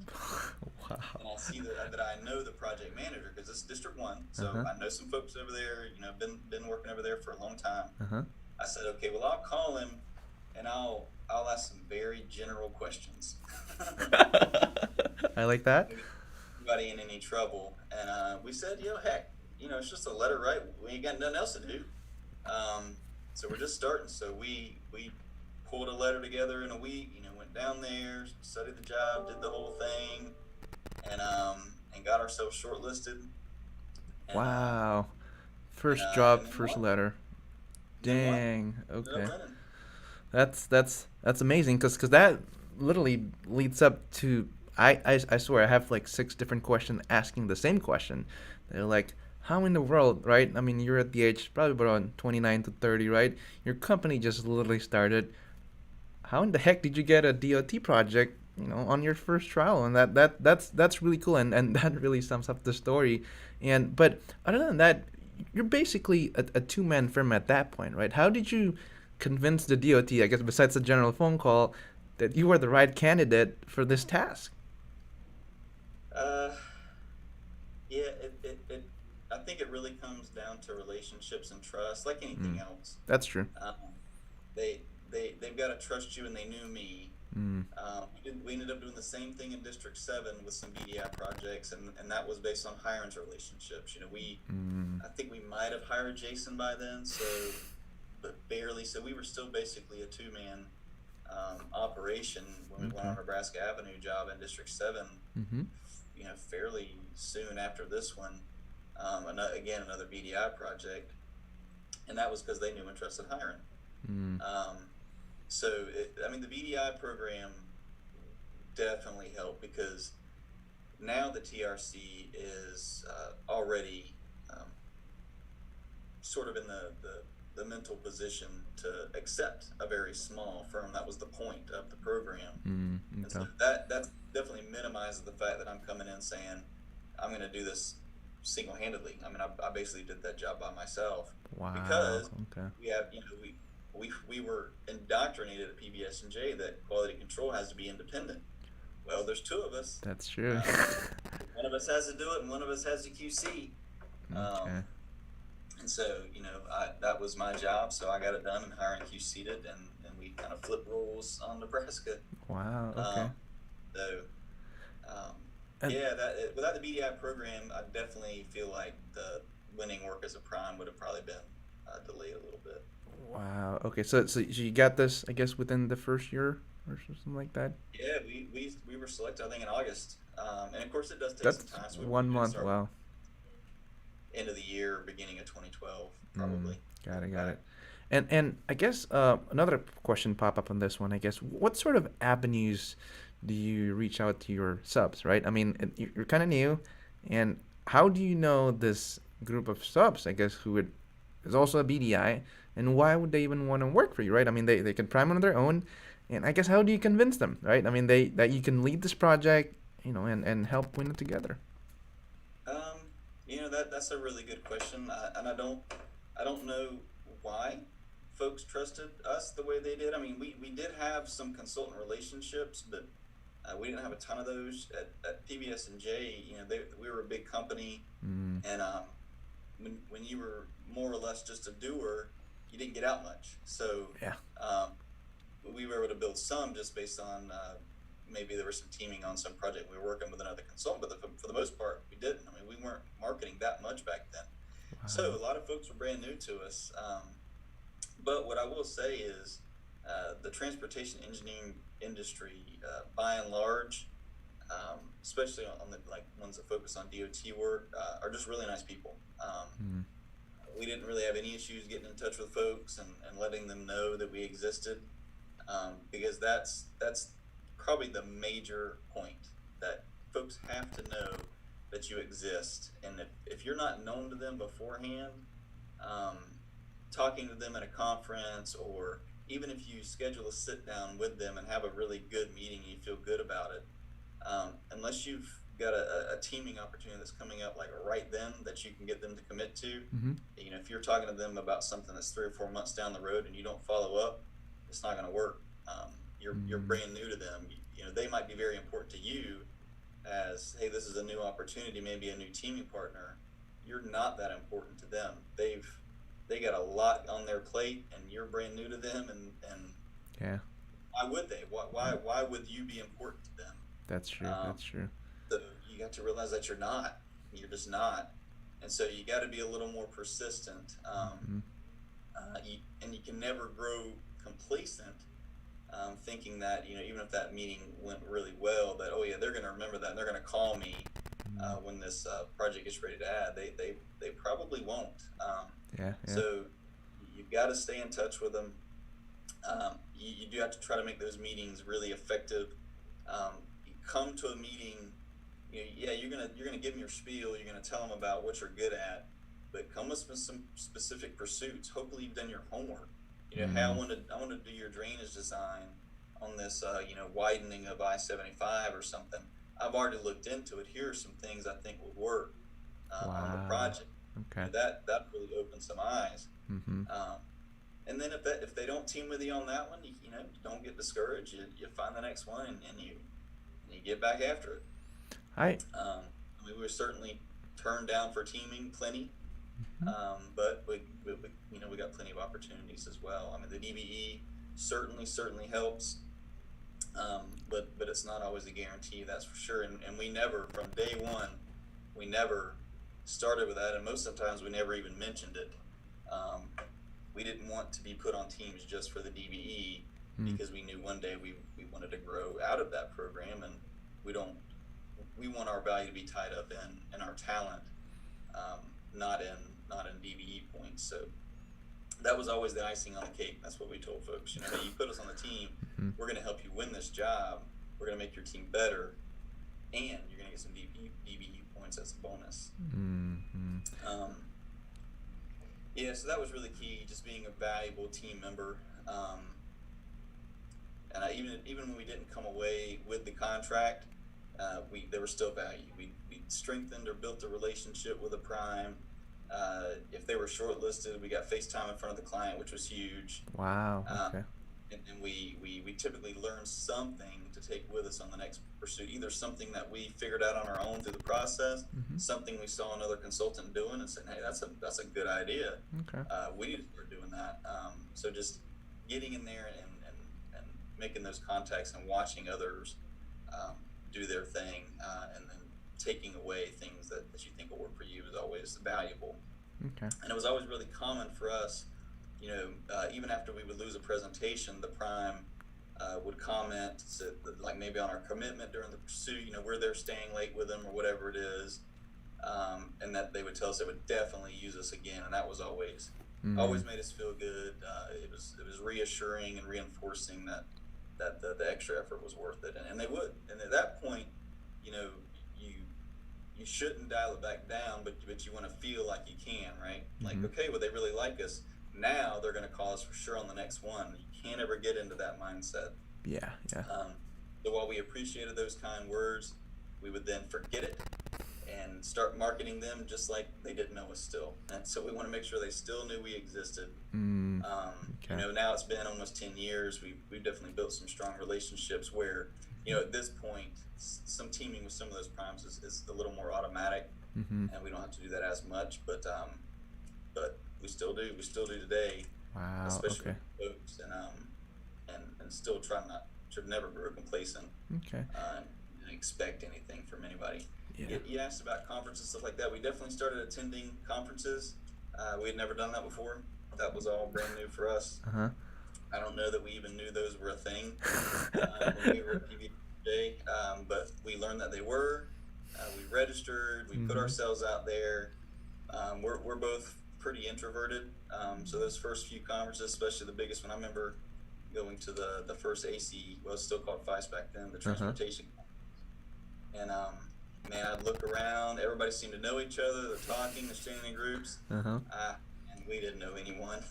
Wow. And I see that I know the project manager because it's District 1. So I know some folks over there, been working over there for a long time. I said, okay, well, I'll call him and I'll ask some very general questions. I like that. Anybody in any trouble? And we said, heck, it's just a letter, right? We ain't got nothing else to do. So we're just starting. So we pulled a letter together in a week, went down there, studied the job, did the whole thing, and got ourselves shortlisted. And, wow. First job, first letter. Dang. Okay. That's amazing because that literally leads up to I swear I have like 6 different questions asking the same question. They're like, how in the world, right? I mean, you're at the age probably around 29 to 30, right? Your company just literally started. How in the heck did you get a DOT project, on your first trial? And that's really cool, and that really sums up the story. But other than that, you're basically a two-man firm at that point, right? How did you convince the DOT, I guess besides the general phone call, that you were the right candidate for this task? I think it really comes down to relationships and trust, like anything else. That's true. They've got to trust you, and they knew me. We ended up doing the same thing in District 7 with some BDI projects, and that was based on hiring relationships. I think we might have hired Jason by then, but barely. So we were still basically a two-man operation when we went on our Nebraska Avenue job in District 7. Fairly soon after this one, another BDI project, and that was because they knew and trusted hiring. The BDI program definitely helped because now the TRC is already sort of in the mental position to accept a very small firm. That was the point of the program. And so that definitely minimizes the fact that I'm coming in saying I'm going to do this single-handedly. I mean, I basically did that job by myself. Wow. Because we have, we were indoctrinated at PBS&J that quality control has to be independent. Well, there's 2 of us. That's true. One of us has to do it, and one of us has to QC. And so, that was my job, so I got it done and hiring QC'd it, and we kind of flipped roles on Nebraska. Wow, okay. Without the BDI program, I definitely feel like the winning work as a prime would have probably been delayed a little bit. Wow, okay, so you got this, I guess, within the first year or something like that? Yeah, we were selected, I think, in August. And of course, it does take That's some time. So 1 month, wow. End of the year, beginning of 2012, probably. Got it. And I guess another question pop up on this one, I guess. What sort of avenues do you reach out to your subs, right? I mean, you're kind of new, and how do you know this group of subs, I guess, who is also a BDI, and why would they even want to work for you, right? I mean, they can prime on their own, And I guess how do you convince them, right? I mean, that you can lead this project, and help win it together. Um, that's a really good question, and I don't know why folks trusted us the way they did. I mean, we did have some consultant relationships, but we didn't have a ton of those at PBS and J. We were a big company, Mm, and when you were more or less just a doer, you didn't get out much. So yeah. um, we were able to build some just based on maybe there was some teaming on some project we were working with another consultant, but for the most part, we didn't. I mean, we weren't marketing that much back then. So Wow. a lot of folks were brand new to us. But what I will say is the transportation engineering industry, by and large, especially on the like ones that focus on DOT work, are just really nice people. Mm, We didn't really have any issues getting in touch with folks and letting them know that we existed, because that's probably the major point, that folks have to know that you exist. And if you're not known to them beforehand, um, talking to them at a conference, or even if you schedule a sit down with them and have a really good meeting and you feel good about it, unless you've got a teaming opportunity that's coming up like right then that you can get them to commit to, mm-hmm. if you're talking to them about something that's 3 or 4 months down the road and you don't follow up, it's not going to work. You're Mm, brand new to them. They might be very important to you as, hey, this is a new opportunity, maybe a new teaming partner. You're not that important to them. They got a lot on their plate, and you're brand new to them, and yeah. why would they? Why would you be important to them? That's true. Um, That's true. so you got to realize that you're not. You're just not, and so you got to be a little more persistent. Mm, And you can never grow complacent, thinking that even if that meeting went really well, that oh yeah, they're going to remember that and they're going to call me mm, when this project gets ready to add. They probably won't. yeah. Yeah. So you've got to stay in touch with them. You do have to try to make those meetings really effective. You come to a meeting, yeah, you're gonna give them your spiel. You're gonna tell them about what you're good at, but come with some specific pursuits. Hopefully, you've done your homework. Hey, I Mm, want to do your drainage design on this, widening of I-75 or something. I've already looked into it. Here are some things I think would work on the wow. project. Okay. That really opens some eyes. Mm-hmm. Um, and then if they don't team with you on that one, don't get discouraged. You find the next one, and you get back after it. I. We were certainly turned down for teaming plenty, Mhm. but we got plenty of opportunities as well. I mean, the DBE certainly helps, but it's not always a guarantee, that's for sure. And we never, from day one, we never started with that, and most of the times we never even mentioned it. We didn't want to be put on teams just for the DBE, Mm, because we knew one day we wanted to grow out of that program, and we don't we want our value to be tied up in our talent, um, not in DBE points. So that was always the icing on the cake. That's what we told folks. Hey, you put us on the team, mm, we're going to help you win this job. We're going to make your team better, and you're going to get some DBE points as a bonus. mm, mm. Um, yeah, so that was really key, just being a valuable team member. And even when we didn't come away with the contract, there was still value. We strengthened or built a relationship with a prime. If they were shortlisted, we got FaceTime in front of the client, which was huge. Wow. Okay. And we typically learned something to take with us on the next pursuit, either something that we figured out on our own through the process, Mm-hmm. something we saw another consultant doing and said, hey, that's a good idea. Okay. We need to start doing that. So just getting in there and making those contacts and watching others do their thing, and then taking away things that you think will work for you is always valuable. Okay. And it was always really common for us, even after we would lose a presentation, the prime would comment, like maybe on our commitment during the pursuit, where they're staying late with them or whatever it is, and that they would tell us they would definitely use us again, and that was always Mm, made us feel good. It was reassuring and reinforcing that the extra effort was worth it, and they would. And at that point, you you shouldn't dial it back down, but you want to feel like you can, right? Like, mm-hmm. okay, well, they really like us. Now they're going to call us for sure on the next one. You can't ever get into that mindset. Yeah, yeah. So while we appreciated those kind words, we would then forget it and start marketing them just like they didn't know us still. And so we want to make sure they still knew we existed. Mm, okay. Now it's been almost 10 years. We've definitely built some strong relationships where, at this point, some teaming with some of those primes is a little more automatic, Mm-hmm. and we don't have to do that as much. But we still do. We still do today, Wow. especially Okay. with folks, and still try not to never grow complacent Okay. and expect anything from anybody. Yeah. You asked about conferences, stuff like that. We definitely started attending conferences. We had never done that before. That was all brand new for us. Uh-huh. I don't know that we even knew those were a thing when we were at PBJ, but we learned that they were. We registered. We put ourselves out there. We're both pretty introverted, so those first few conferences, especially the biggest one, I remember going to the first AC, well, it's still called FICE back then, the transportation. And man, I'd look around. Everybody seemed to know each other. They're talking. They're standing in groups. Uh-huh. And we didn't know anyone.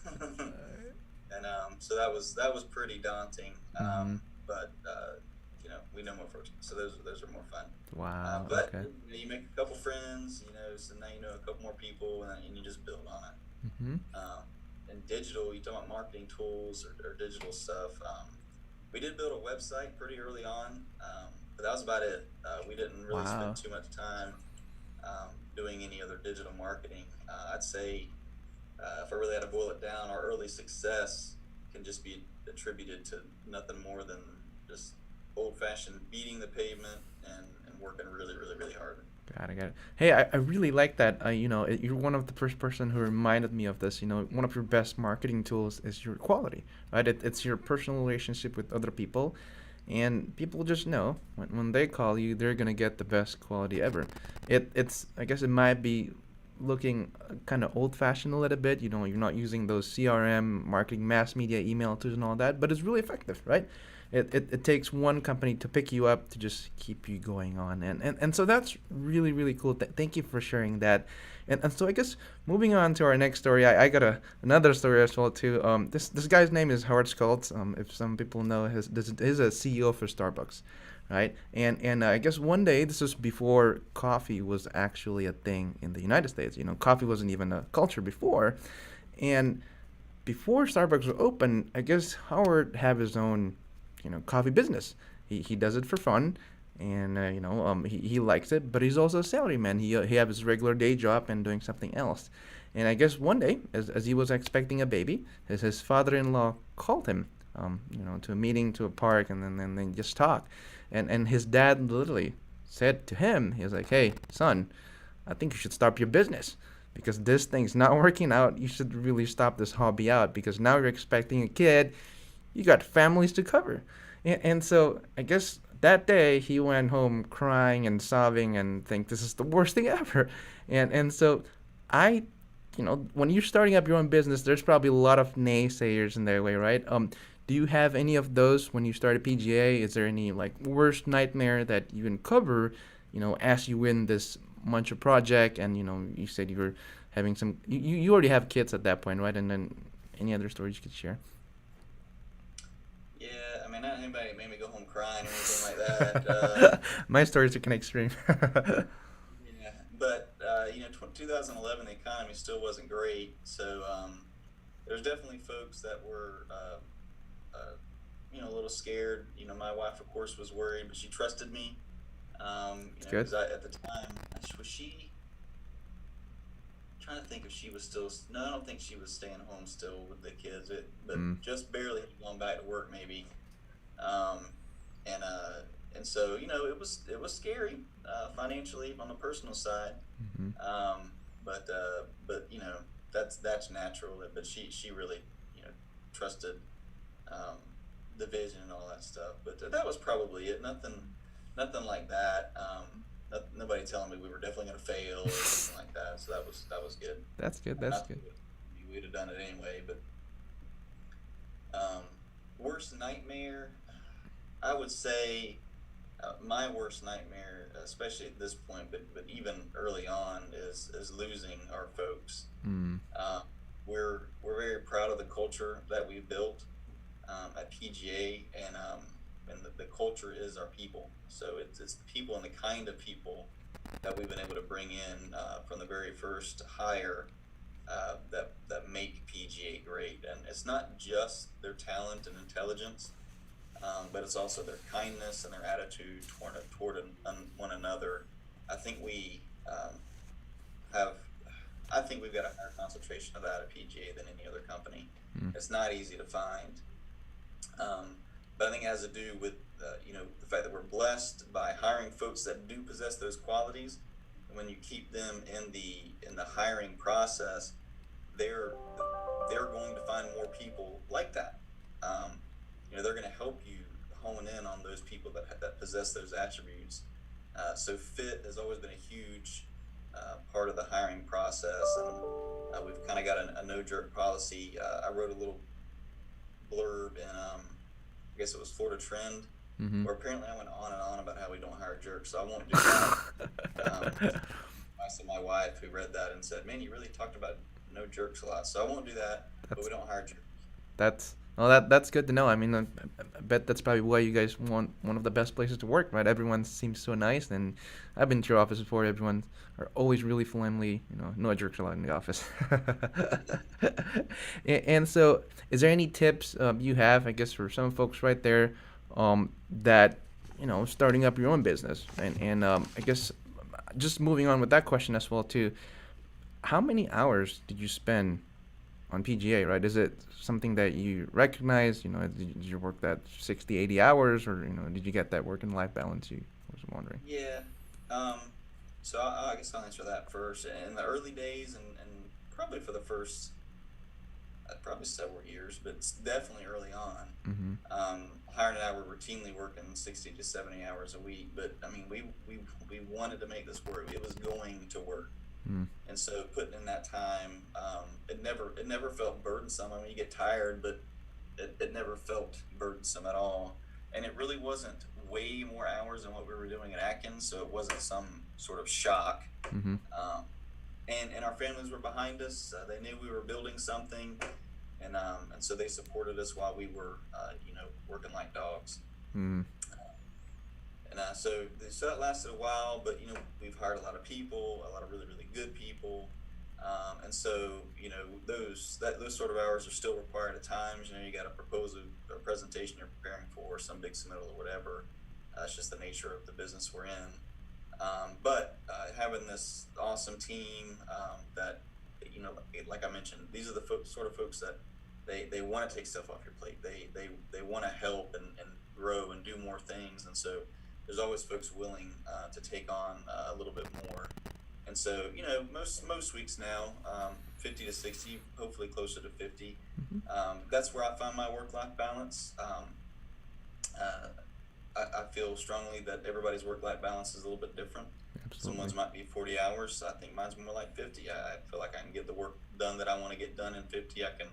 And so that was pretty daunting. But we know more folks, so those are more fun. Wow. But Okay. you make a couple friends, so now you know a couple more people, and you just build on it. Mm-hmm. And digital, you talk about marketing tools or digital stuff. We did build a website pretty early on, but that was about it. We didn't really spend too much time doing any other digital marketing. I'd say if I really had to boil it down, our early success can just be attributed to nothing more than just old-fashioned beating the pavement and working really, really, really hard. Got it. Hey, I really like that. You're one of the first person who reminded me of this. One of your best marketing tools is your quality, right? It's your personal relationship with other people, and people just know when they call you, they're gonna get the best quality ever. It's I guess it might be looking kind of old-fashioned a little bit. You're not using those CRM, marketing, mass media, email tools, and all that, but it's really effective, right? It takes one company to pick you up to just keep you going on, and so that's really, really cool. Thank you for sharing that. And so I guess moving on to our next story, I got another story as well too. This guy's name is Howard Schultz. If some people know, he's a CEO for Starbucks, right? And I guess one day, this was before coffee was actually a thing in the United States. Coffee wasn't even a culture before, and before Starbucks was open, I guess Howard had his own coffee business. He does it for fun, and he likes it, but he's also a salaryman. He have his regular day job and doing something else. And I guess one day, as he was expecting a baby, his father-in-law called him, to a meeting, to a park, and then they just talk. And his dad literally said to him, he was like, "Hey, son, I think you should stop your business because this thing's not working out. You should really stop this hobby out because now you're expecting a kid. You got families to cover." And so I guess that day he went home crying and sobbing and think this is the worst thing ever. And so when you're starting up your own business, there's probably a lot of naysayers in their way, right? Do you have any of those when you started PGA? Is there any worst nightmare that you can cover, as you win this Muncher project? And you said you were having you already have kids at that point, right? And then any other stories you could share? Yeah, I mean, not anybody made me go home crying or anything like that. My stories are kind of extreme. Yeah, but 2011, the economy still wasn't great, so there's definitely folks that were, a little scared. My wife, of course, was worried, but she trusted me. Good. Because at the time, was she? Trying to think if she was still. No, I don't think she was staying home still with the kids. But just barely going back to work maybe. And so it was scary financially on the personal side. But that's natural. But she really trusted the vision and all that stuff. But that was probably it. Nothing like that. Nobody telling me we were definitely going to fail or anything like that. So that was good. That's good. That's good. We'd have done it anyway. But worst nightmare, I would say my worst nightmare, especially at this point, but even early on, is losing our folks. We're very proud of the culture that we've built at PGA, and and the culture is our people. So it's the people and the kind of people that we've been able to bring in from the very first hire that make PGA great. And it's not just their talent and intelligence, but it's also their kindness and their attitude toward one another. I think we have. I think we've got a higher concentration of that at PGA than any other company. It's not easy to find, but I think it has to do with the fact that we're blessed by hiring folks that do possess those qualities. And when you keep them in the hiring process, they're going to find more people like that. They're going to help you hone in on those people that possess those attributes. So fit has always been a huge part of the hiring process, and we've kind of got a no jerk policy. I wrote a little blurb in I guess it was Florida Trend, where apparently I went on and on about how we don't hire jerks, so I won't do that. I saw my wife who read that and said, "Man, you really talked about no jerks a lot," so I won't do that. But we don't hire jerks. That's good to know. I mean, I bet that's probably why you guys want one of the best places to work, right? Everyone seems so nice, and I've been to your office before. Everyone are always really friendly. No jerks allowed in the office. And so, is there any tips you have, I guess, for some folks right there that starting up your own business, and I guess just moving on with that question as well too. How many hours did you spend on PGA, right? Is it something that you recognize? Did you work that 60, 80 hours, or did you get that work and life balance? You was wondering. Yeah. So I guess I'll answer that first. In the early days, and probably for the first, probably several years, but it's definitely early on. Hired and I were routinely working 60 to 70 hours a week, but I mean, we wanted to make this work. It was going to work. And so putting in that time, it never felt burdensome. I mean, you get tired, but it never felt burdensome at all. And it really wasn't way more hours than what we were doing at Atkins, so it wasn't some sort of shock. And our families were behind us. They knew we were building something, and so they supported us while we were, working like dogs. And so that lasted a while, but we've hired a lot of people, a lot of really, really good people, and so those sort of hours are still required at times. You got to propose a presentation you're preparing for, some big submittal or whatever. It's just the nature of the business we're in. But having this awesome team that like I mentioned, these are the sort of folks that they want to take stuff off your plate. They want to help and grow and do more things, and so there's always folks willing to take on a little bit more. And so, most weeks now, 50 to 60, hopefully closer to 50. That's where I find my work-life balance. I feel strongly that everybody's work-life balance is a little bit different. Absolutely. Someone's might be 40 hours. I think mine's more like 50. I feel like I can get the work done that I want to get done in 50. I can.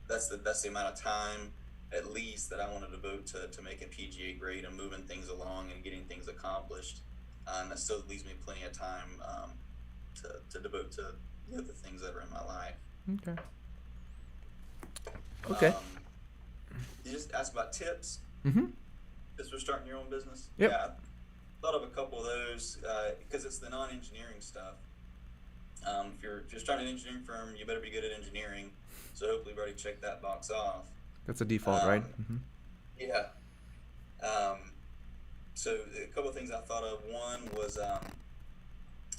That's the amount of time at least that I want to devote to making PGA great and moving things along and getting things accomplished. And that still leaves me plenty of time to devote to the other things that are in my life. Okay. You just asked about tips. As we're starting your own business. Yep. Yeah, I thought of a couple of those because it's the non-engineering stuff. If you're starting an engineering firm, you better be good at engineering. So hopefully you've already checked that box off. That's a default, right? Yeah. So a couple of things I thought of. One was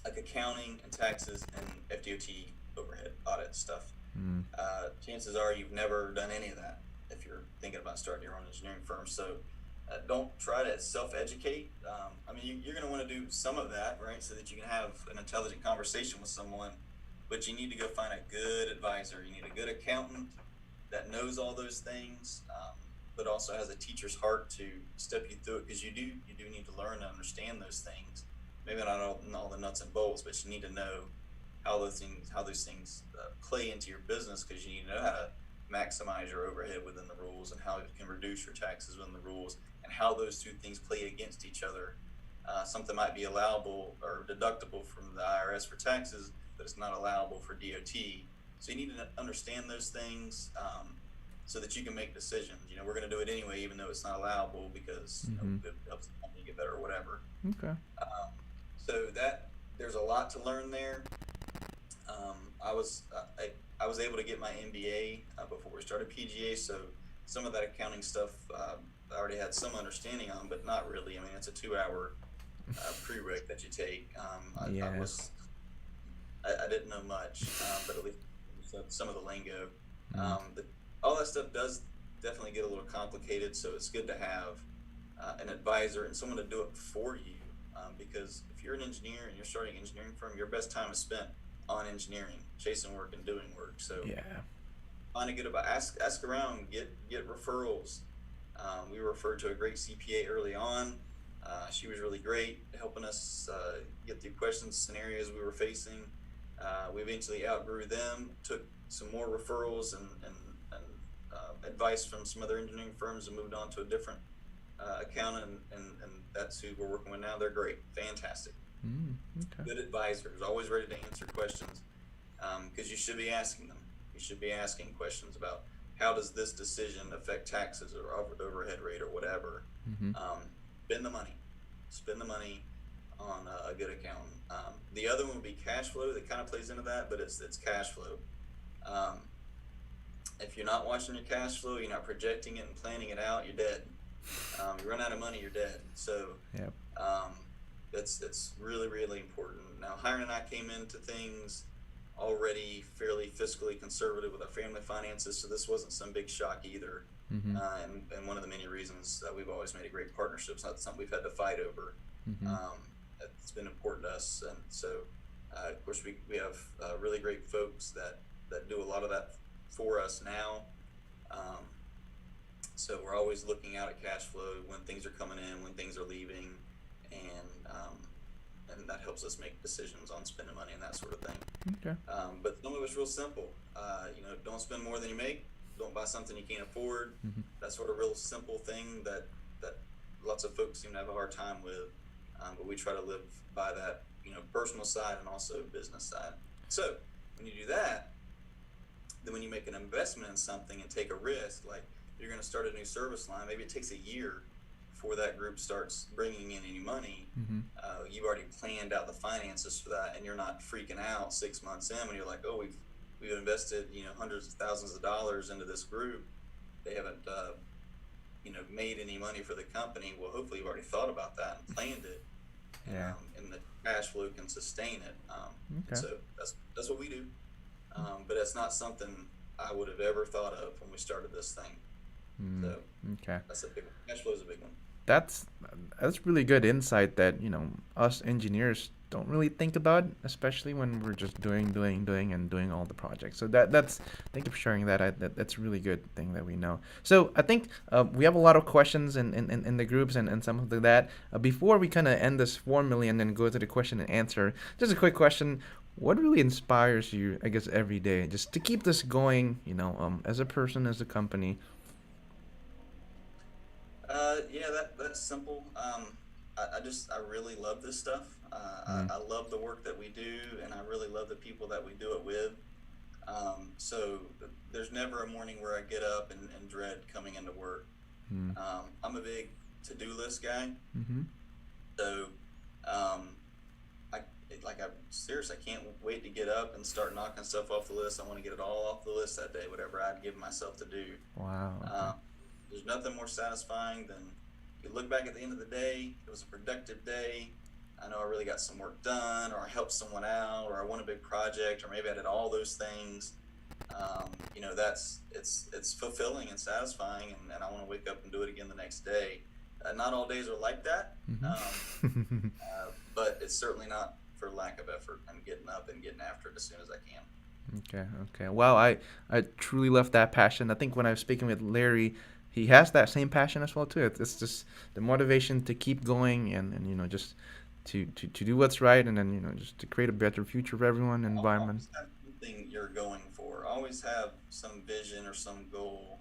like accounting and taxes and FDOT overhead audit stuff. Chances are you've never done any of that if you're thinking about starting your own engineering firm. So don't try to self-educate. I mean, you're going to want to do some of that, right, so that you can have an intelligent conversation with someone. But you need to go find a good advisor. You need a good accountant that knows all those things, but also has a teacher's heart to step you through it, because you do need to learn and understand those things. Maybe not all the nuts and bolts, but you need to know how those things play into your business, because you need to know how to maximize your overhead within the rules and how you can reduce your taxes within the rules and how those two things play against each other. Something might be allowable or deductible from the IRS for taxes, but it's not allowable for DOT. So you need to understand those things. so that you can make decisions. We're going to do it anyway, even though it's not allowable because it helps the company get better or whatever. Okay. So that there's a lot to learn there. I was able to get my MBA before we started PGA, so some of that accounting stuff I already had some understanding on, but not really. I mean, it's a 2-hour prereq that you take. I didn't know much, but at least some of the lingo. All that stuff does definitely get a little complicated, so it's good to have an advisor and someone to do it for you. Because if you're an engineer and you're starting an engineering firm, your best time is spent on engineering, chasing work and doing work. So find a good ask around, get referrals. We were referred to a great CPA early on. She was really great, helping us get through questions, scenarios we were facing. We eventually outgrew them, took some more referrals and advice from some other engineering firms, and moved on to a different accountant, and that's who we're working with now. They're great, fantastic, good advisors, always ready to answer questions, because you should be asking them. You should be asking questions about how does this decision affect taxes or overhead rate or whatever. Spend the money on a good accountant. The other one would be cash flow. That kind of plays into that, but it's cash flow. If you're not watching your cash flow, you're not projecting it and planning it out, you're dead. You run out of money, you're dead. So it's really, really important. Now, Hiron and I came into things already fairly fiscally conservative with our family finances, so this wasn't some big shock either. And one of the many reasons that we've always made a great partnership. It's not something we've had to fight over. It's been important to us, and so of course we have really great folks that do a lot of that for us now. So we're always looking out at cash flow, when things are coming in, when things are leaving, and that helps us make decisions on spending money and that sort of thing. But some of it's real simple. Don't spend more than you make. Don't buy something you can't afford. That sort of real simple thing that lots of folks seem to have a hard time with. But we try to live by that, personal side and also business side. So when you do that, then when you make an investment in something and take a risk, like you're going to start a new service line, maybe it takes a year before that group starts bringing in any money. You've already planned out the finances for that, and you're not freaking out 6 months in when you're like, oh, we've invested hundreds of thousands of dollars into this group. They haven't made any money for the company. Well, hopefully you've already thought about that and planned it. And the cash flow can sustain it. So that's what we do. But it's not something I would have ever thought of when we started this thing. So that's a big one. Cash flow is a big one. That's really good insight that us engineers don't really think about, especially when we're just doing and doing all the projects. So that's thank you for sharing that. That's a really good thing that we know. So I think we have a lot of questions in the groups and some of that. Before we kind of end this formally and then go to the question and answer, just a quick question. What really inspires you, I guess, every day just to keep this going, as a person, as a company? That's simple. I really love this stuff. I love the work that we do, and I really love the people that we do it with. So there's never a morning where I get up and dread coming into work. I'm a big to-do list guy. So I can't wait to get up and start knocking stuff off the list. I want to get it all off the list that day, whatever I'd give myself to do. Wow. There's nothing more satisfying than you look back at the end of the day, it was a productive day. I know I really got some work done, or I helped someone out, or I won a big project, or maybe I did all those things. It's fulfilling and satisfying, and I want to wake up and do it again the next day. Not all days are like that, but it's certainly not for lack of effort. I'm getting up and getting after it as soon as I can. Okay. Wow, I truly love that passion. I think when I was speaking with Larry, he has that same passion as well too. It's just the motivation to keep going and just to do what's right, and then just to create a better future for everyone, environment. Always have something you're going for. Always have some vision or some goal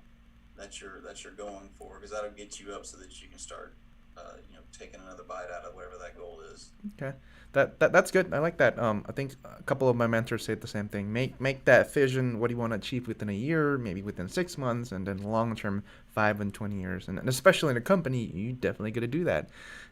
that you're going for, because that'll get you up so that you can start taking another bite out of whatever that goal challenges. Okay. That's good. I like that. I think a couple of my mentors said the same thing. Make that vision. What do you want to achieve within a year, maybe within 6 months, and then long term, 5 and 20 years. And especially in a company, you definitely got to do that.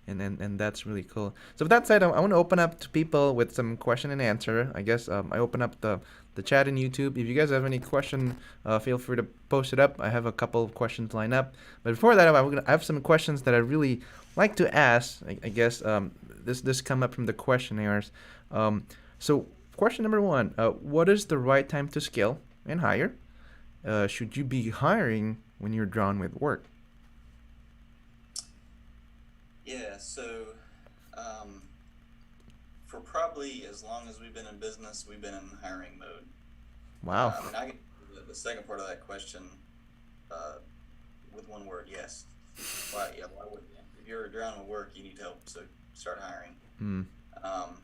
And that's really cool. So with that said, I want to open up to people with some question and answer. I guess I open up the chat in YouTube. If you guys have any question, feel free to post it up. I have a couple of questions lined up. But before that, I have some questions that I really like to ask. I guess this come up from the questionnaires. So question number one: what is the right time to scale and hire? Should you be hiring when you're drawn with work? Yeah, so um, for probably as long as we've been in business, we've been in hiring mode. Wow. I mean, I can the second part of that question uh, with one word, yes. Why? Yeah, why wouldn't you? If you're drowning with work, you need help, so start hiring. Mm. Um,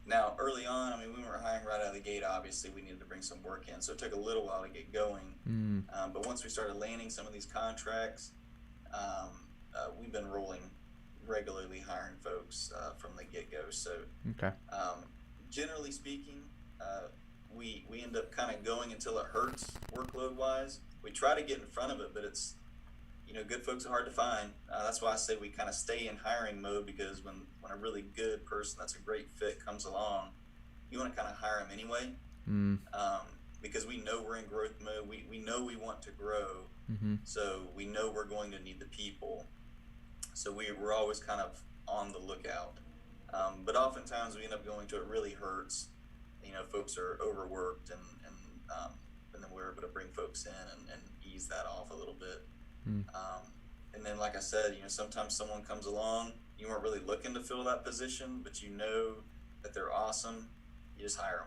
Now, early on, I mean, we weren't hiring right out of the gate. Obviously, we needed to bring some work in, so it took a little while to get going. Mm. But once we started landing some of these contracts, um, we've been rolling regularly hiring folks from the get-go. So, Okay. generally speaking, we end up kind of going until it hurts workload-wise. We try to get in front of it, but it's good folks are hard to find. That's why I say we kind of stay in hiring mode, because when a really good person that's a great fit comes along, you want to kind of hire them anyway. Mm. Because we know we're in growth mode. We know we want to grow. Mm-hmm. So we know we're going to need the people. So we're always kind of on the lookout. But oftentimes we end up going to it really hurts. Folks are overworked, and then we're able to bring folks in and ease that off a little bit. Mm. And then, like I said, sometimes someone comes along, you weren't really looking to fill that position, but you know that they're awesome. You just hire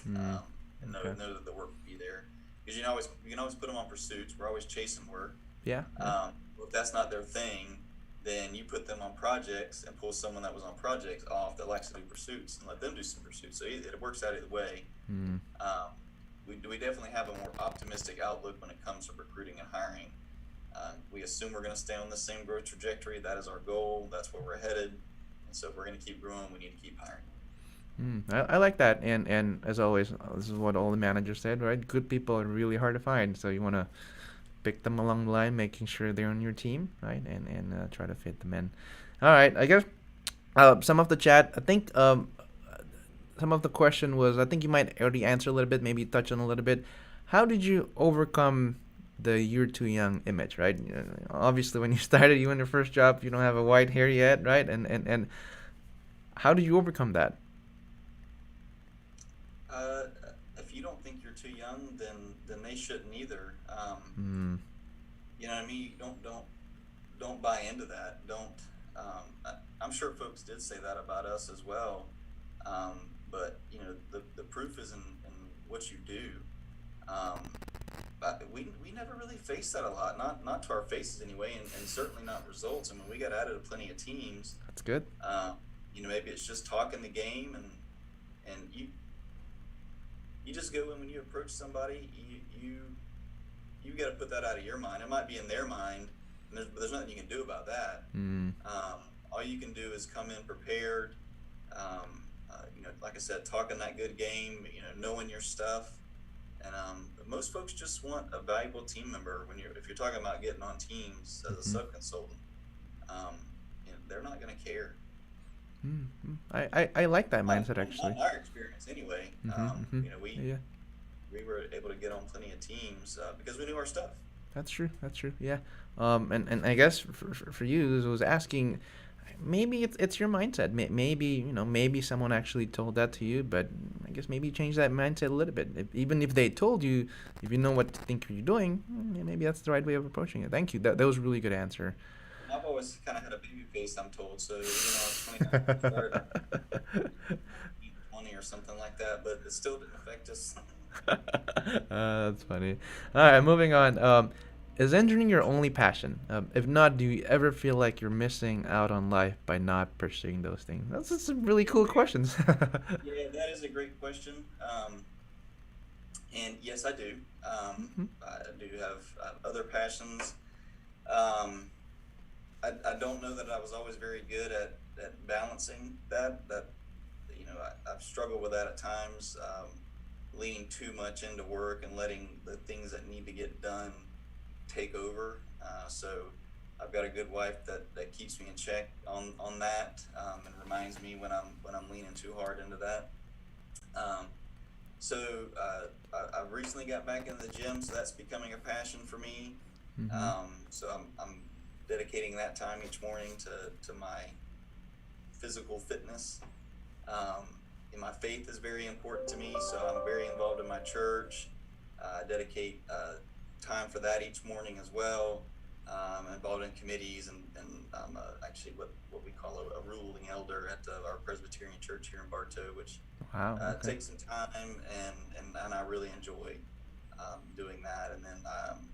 them, and Okay. know that the work will be there. Because you can always put them on pursuits. We're always chasing work. Yeah. If that's not their thing, then you put them on projects and pull someone that was on projects off that likes to do pursuits and let them do some pursuits. So it works out either way. Mm. We definitely have a more optimistic outlook when it comes to recruiting and hiring. We assume we're going to stay on the same growth trajectory. That is our goal. That's where we're headed. And so if we're going to keep growing, we need to keep hiring. I like that, and as always, this is what all the managers said, right? Good people are really hard to find, so you want to pick them along the line, making sure they're on your team, right? And try to fit them in. All right, I guess some of the chat, I think some of the question was, I think you might already answer a little bit, maybe touch on a little bit. How did you overcome the "you're too young" image, right? Obviously, when you started, you in your first job, you don't have a white hair yet, right? And how did you overcome that? If you don't think you're too young, then they shouldn't either. Mm. You know what I mean? Don't buy into that. Don't. I'm sure folks did say that about us as well. But the proof is in what you do. But we never really faced that a lot. Not to our faces anyway, and certainly not results. I mean, we got added to plenty of teams. That's good. Maybe it's just talking the game, and you just go in when you approach somebody. You got to put that out of your mind. It might be in their mind, and there's nothing you can do about that. Mm. All you can do is come in prepared. Like I said, talking that good game. Knowing your stuff, and most folks just want a valuable team member. If you're talking about getting on teams as a sub-consultant, they're not going to care. Mm-hmm. I like that mindset, actually. In our experience, anyway. We were able to get on plenty of teams because we knew our stuff. That's true. Yeah. And I guess for you, I was asking, maybe it's your mindset. Maybe someone actually told that to you, but I guess maybe change that mindset a little bit. Even if they told you, if you know what to think you're doing, maybe that's the right way of approaching it. Thank you. That was a really good answer. I've always kind of had a baby face, I'm told. So, I was 29, 20 or something like that, but it still didn't affect us. That's funny. All right, moving on. Is engineering your only passion? If not, do you ever feel like you're missing out on life by not pursuing those things? That's some really cool questions. Yeah, that is a great question. And yes, I do. I do have other passions. I don't know that I was always very good at balancing that. I've struggled with that at times, leaning too much into work and letting the things that need to get done take over. So I've got a good wife that keeps me in check on that, and reminds me when I'm leaning too hard into that. So I recently got back into the gym, so that's becoming a passion for me. So I'm dedicating that time each morning to my physical fitness. And my faith is very important to me, so I'm very involved in my church. I dedicate time for that each morning as well. I'm involved in committees, and I'm actually what we call a ruling elder at our Presbyterian church here in Bartow, which takes some time, and I really enjoy doing that. And then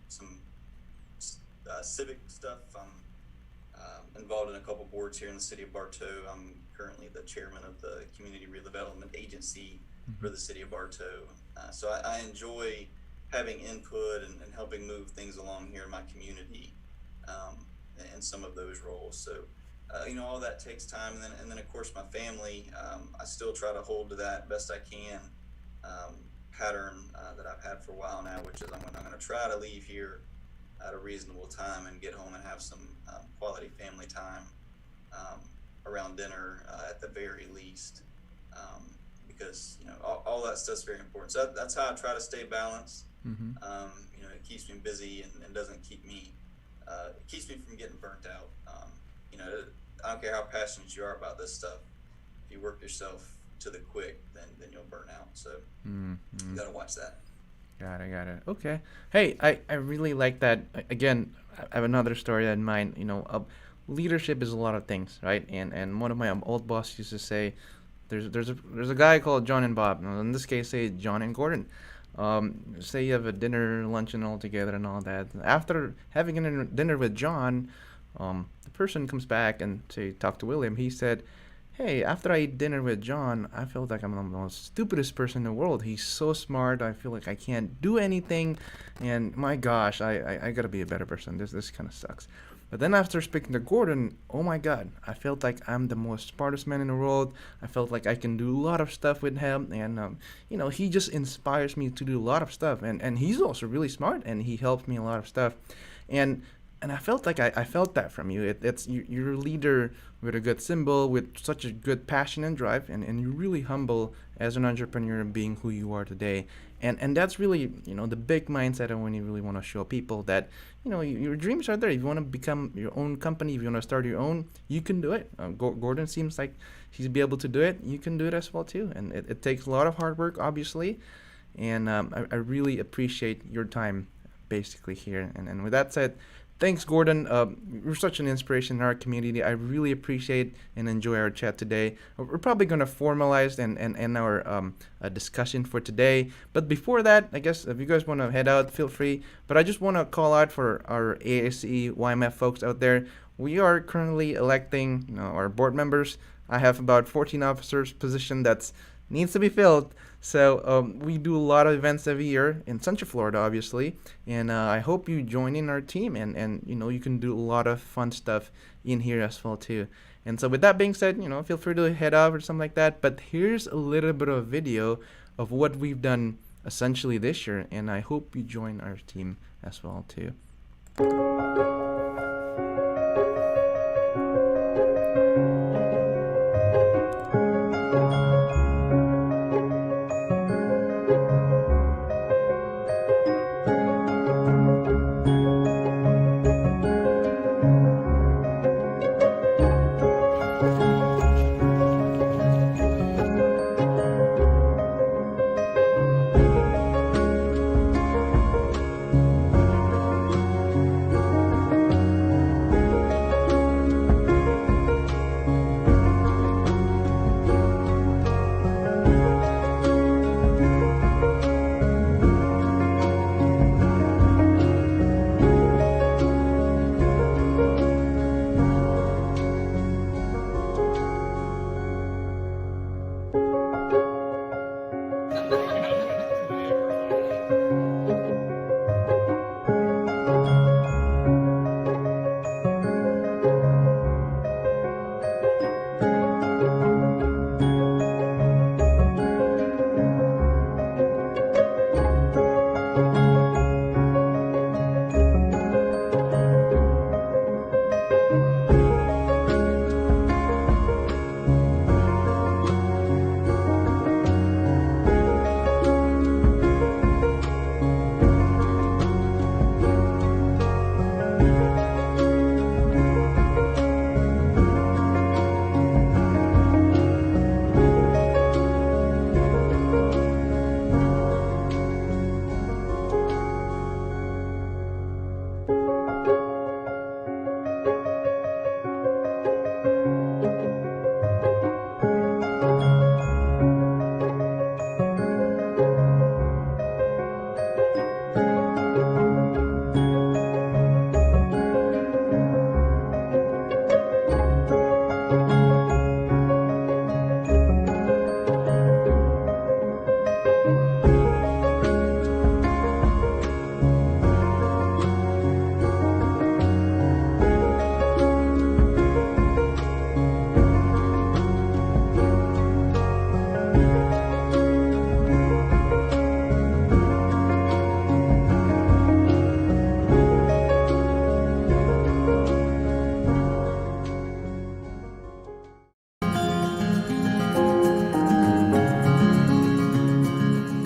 some civic stuff. I'm involved in a couple boards here in the city of Bartow. I'm currently the chairman of the Community Redevelopment Agency for the city of Bartow. So I enjoy having input and helping move things along here in my community, in some of those roles. So all that takes time, and then of course my family. I still try to hold to that best I can pattern that I've had for a while now, which is I'm going to try to leave here at a reasonable time and get home and have some quality family time around dinner at the very least, because all that stuff's very important. So that's how I try to stay balanced. It keeps me busy and doesn't keep me from getting burnt out. I don't care how passionate you are about this stuff. If you work yourself to the quick, then you'll burn out. So you gotta watch that. Got it. Okay. Hey, I really like that. Again, I have another story in mind. Leadership is a lot of things, right? And one of my old bosses used to say, there's a guy called John and Bob. In this case, say John and Gordon. Say you have a dinner, luncheon all together and all that. After having a dinner with John, the person comes back and talk to William. He said, hey, after I ate dinner with John, I felt like I'm the most stupidest person in the world. He's so smart. I feel like I can't do anything. And my gosh, I got to be a better person. This kind of sucks. But then after speaking to Gordon, oh my God, I felt like I'm the most smartest man in the world. I felt like I can do a lot of stuff with him. And, he just inspires me to do a lot of stuff. And he's also really smart, and he helps me a lot of stuff. And I felt like I felt that from you. You're a leader with a good symbol, with such a good passion and drive, and you're really humble as an entrepreneur being who you are today. And that's really, the big mindset of when you really want to show people that, your dreams are there. If you want to become your own company, if you want to start your own, you can do it. Gordon seems like he's be able to do it. You can do it as well too. And it takes a lot of hard work, obviously. And I really appreciate your time basically here. And with that said, thanks, Gordon. You're such an inspiration in our community. I really appreciate and enjoy our chat today. We're probably going to formalize and end our discussion for today. But before that, I guess if you guys want to head out, feel free. But I just want to call out for our ASCE YMF folks out there. We are currently electing our board members. I have about 14 officers position that's needs to be filled. So we do a lot of events every year in Central Florida, obviously, and I hope you join in our team, and you can do a lot of fun stuff in here as well too. And so with that being said, feel free to head off or something like that. But here's a little bit of video of what we've done essentially this year, and I hope you join our team as well too.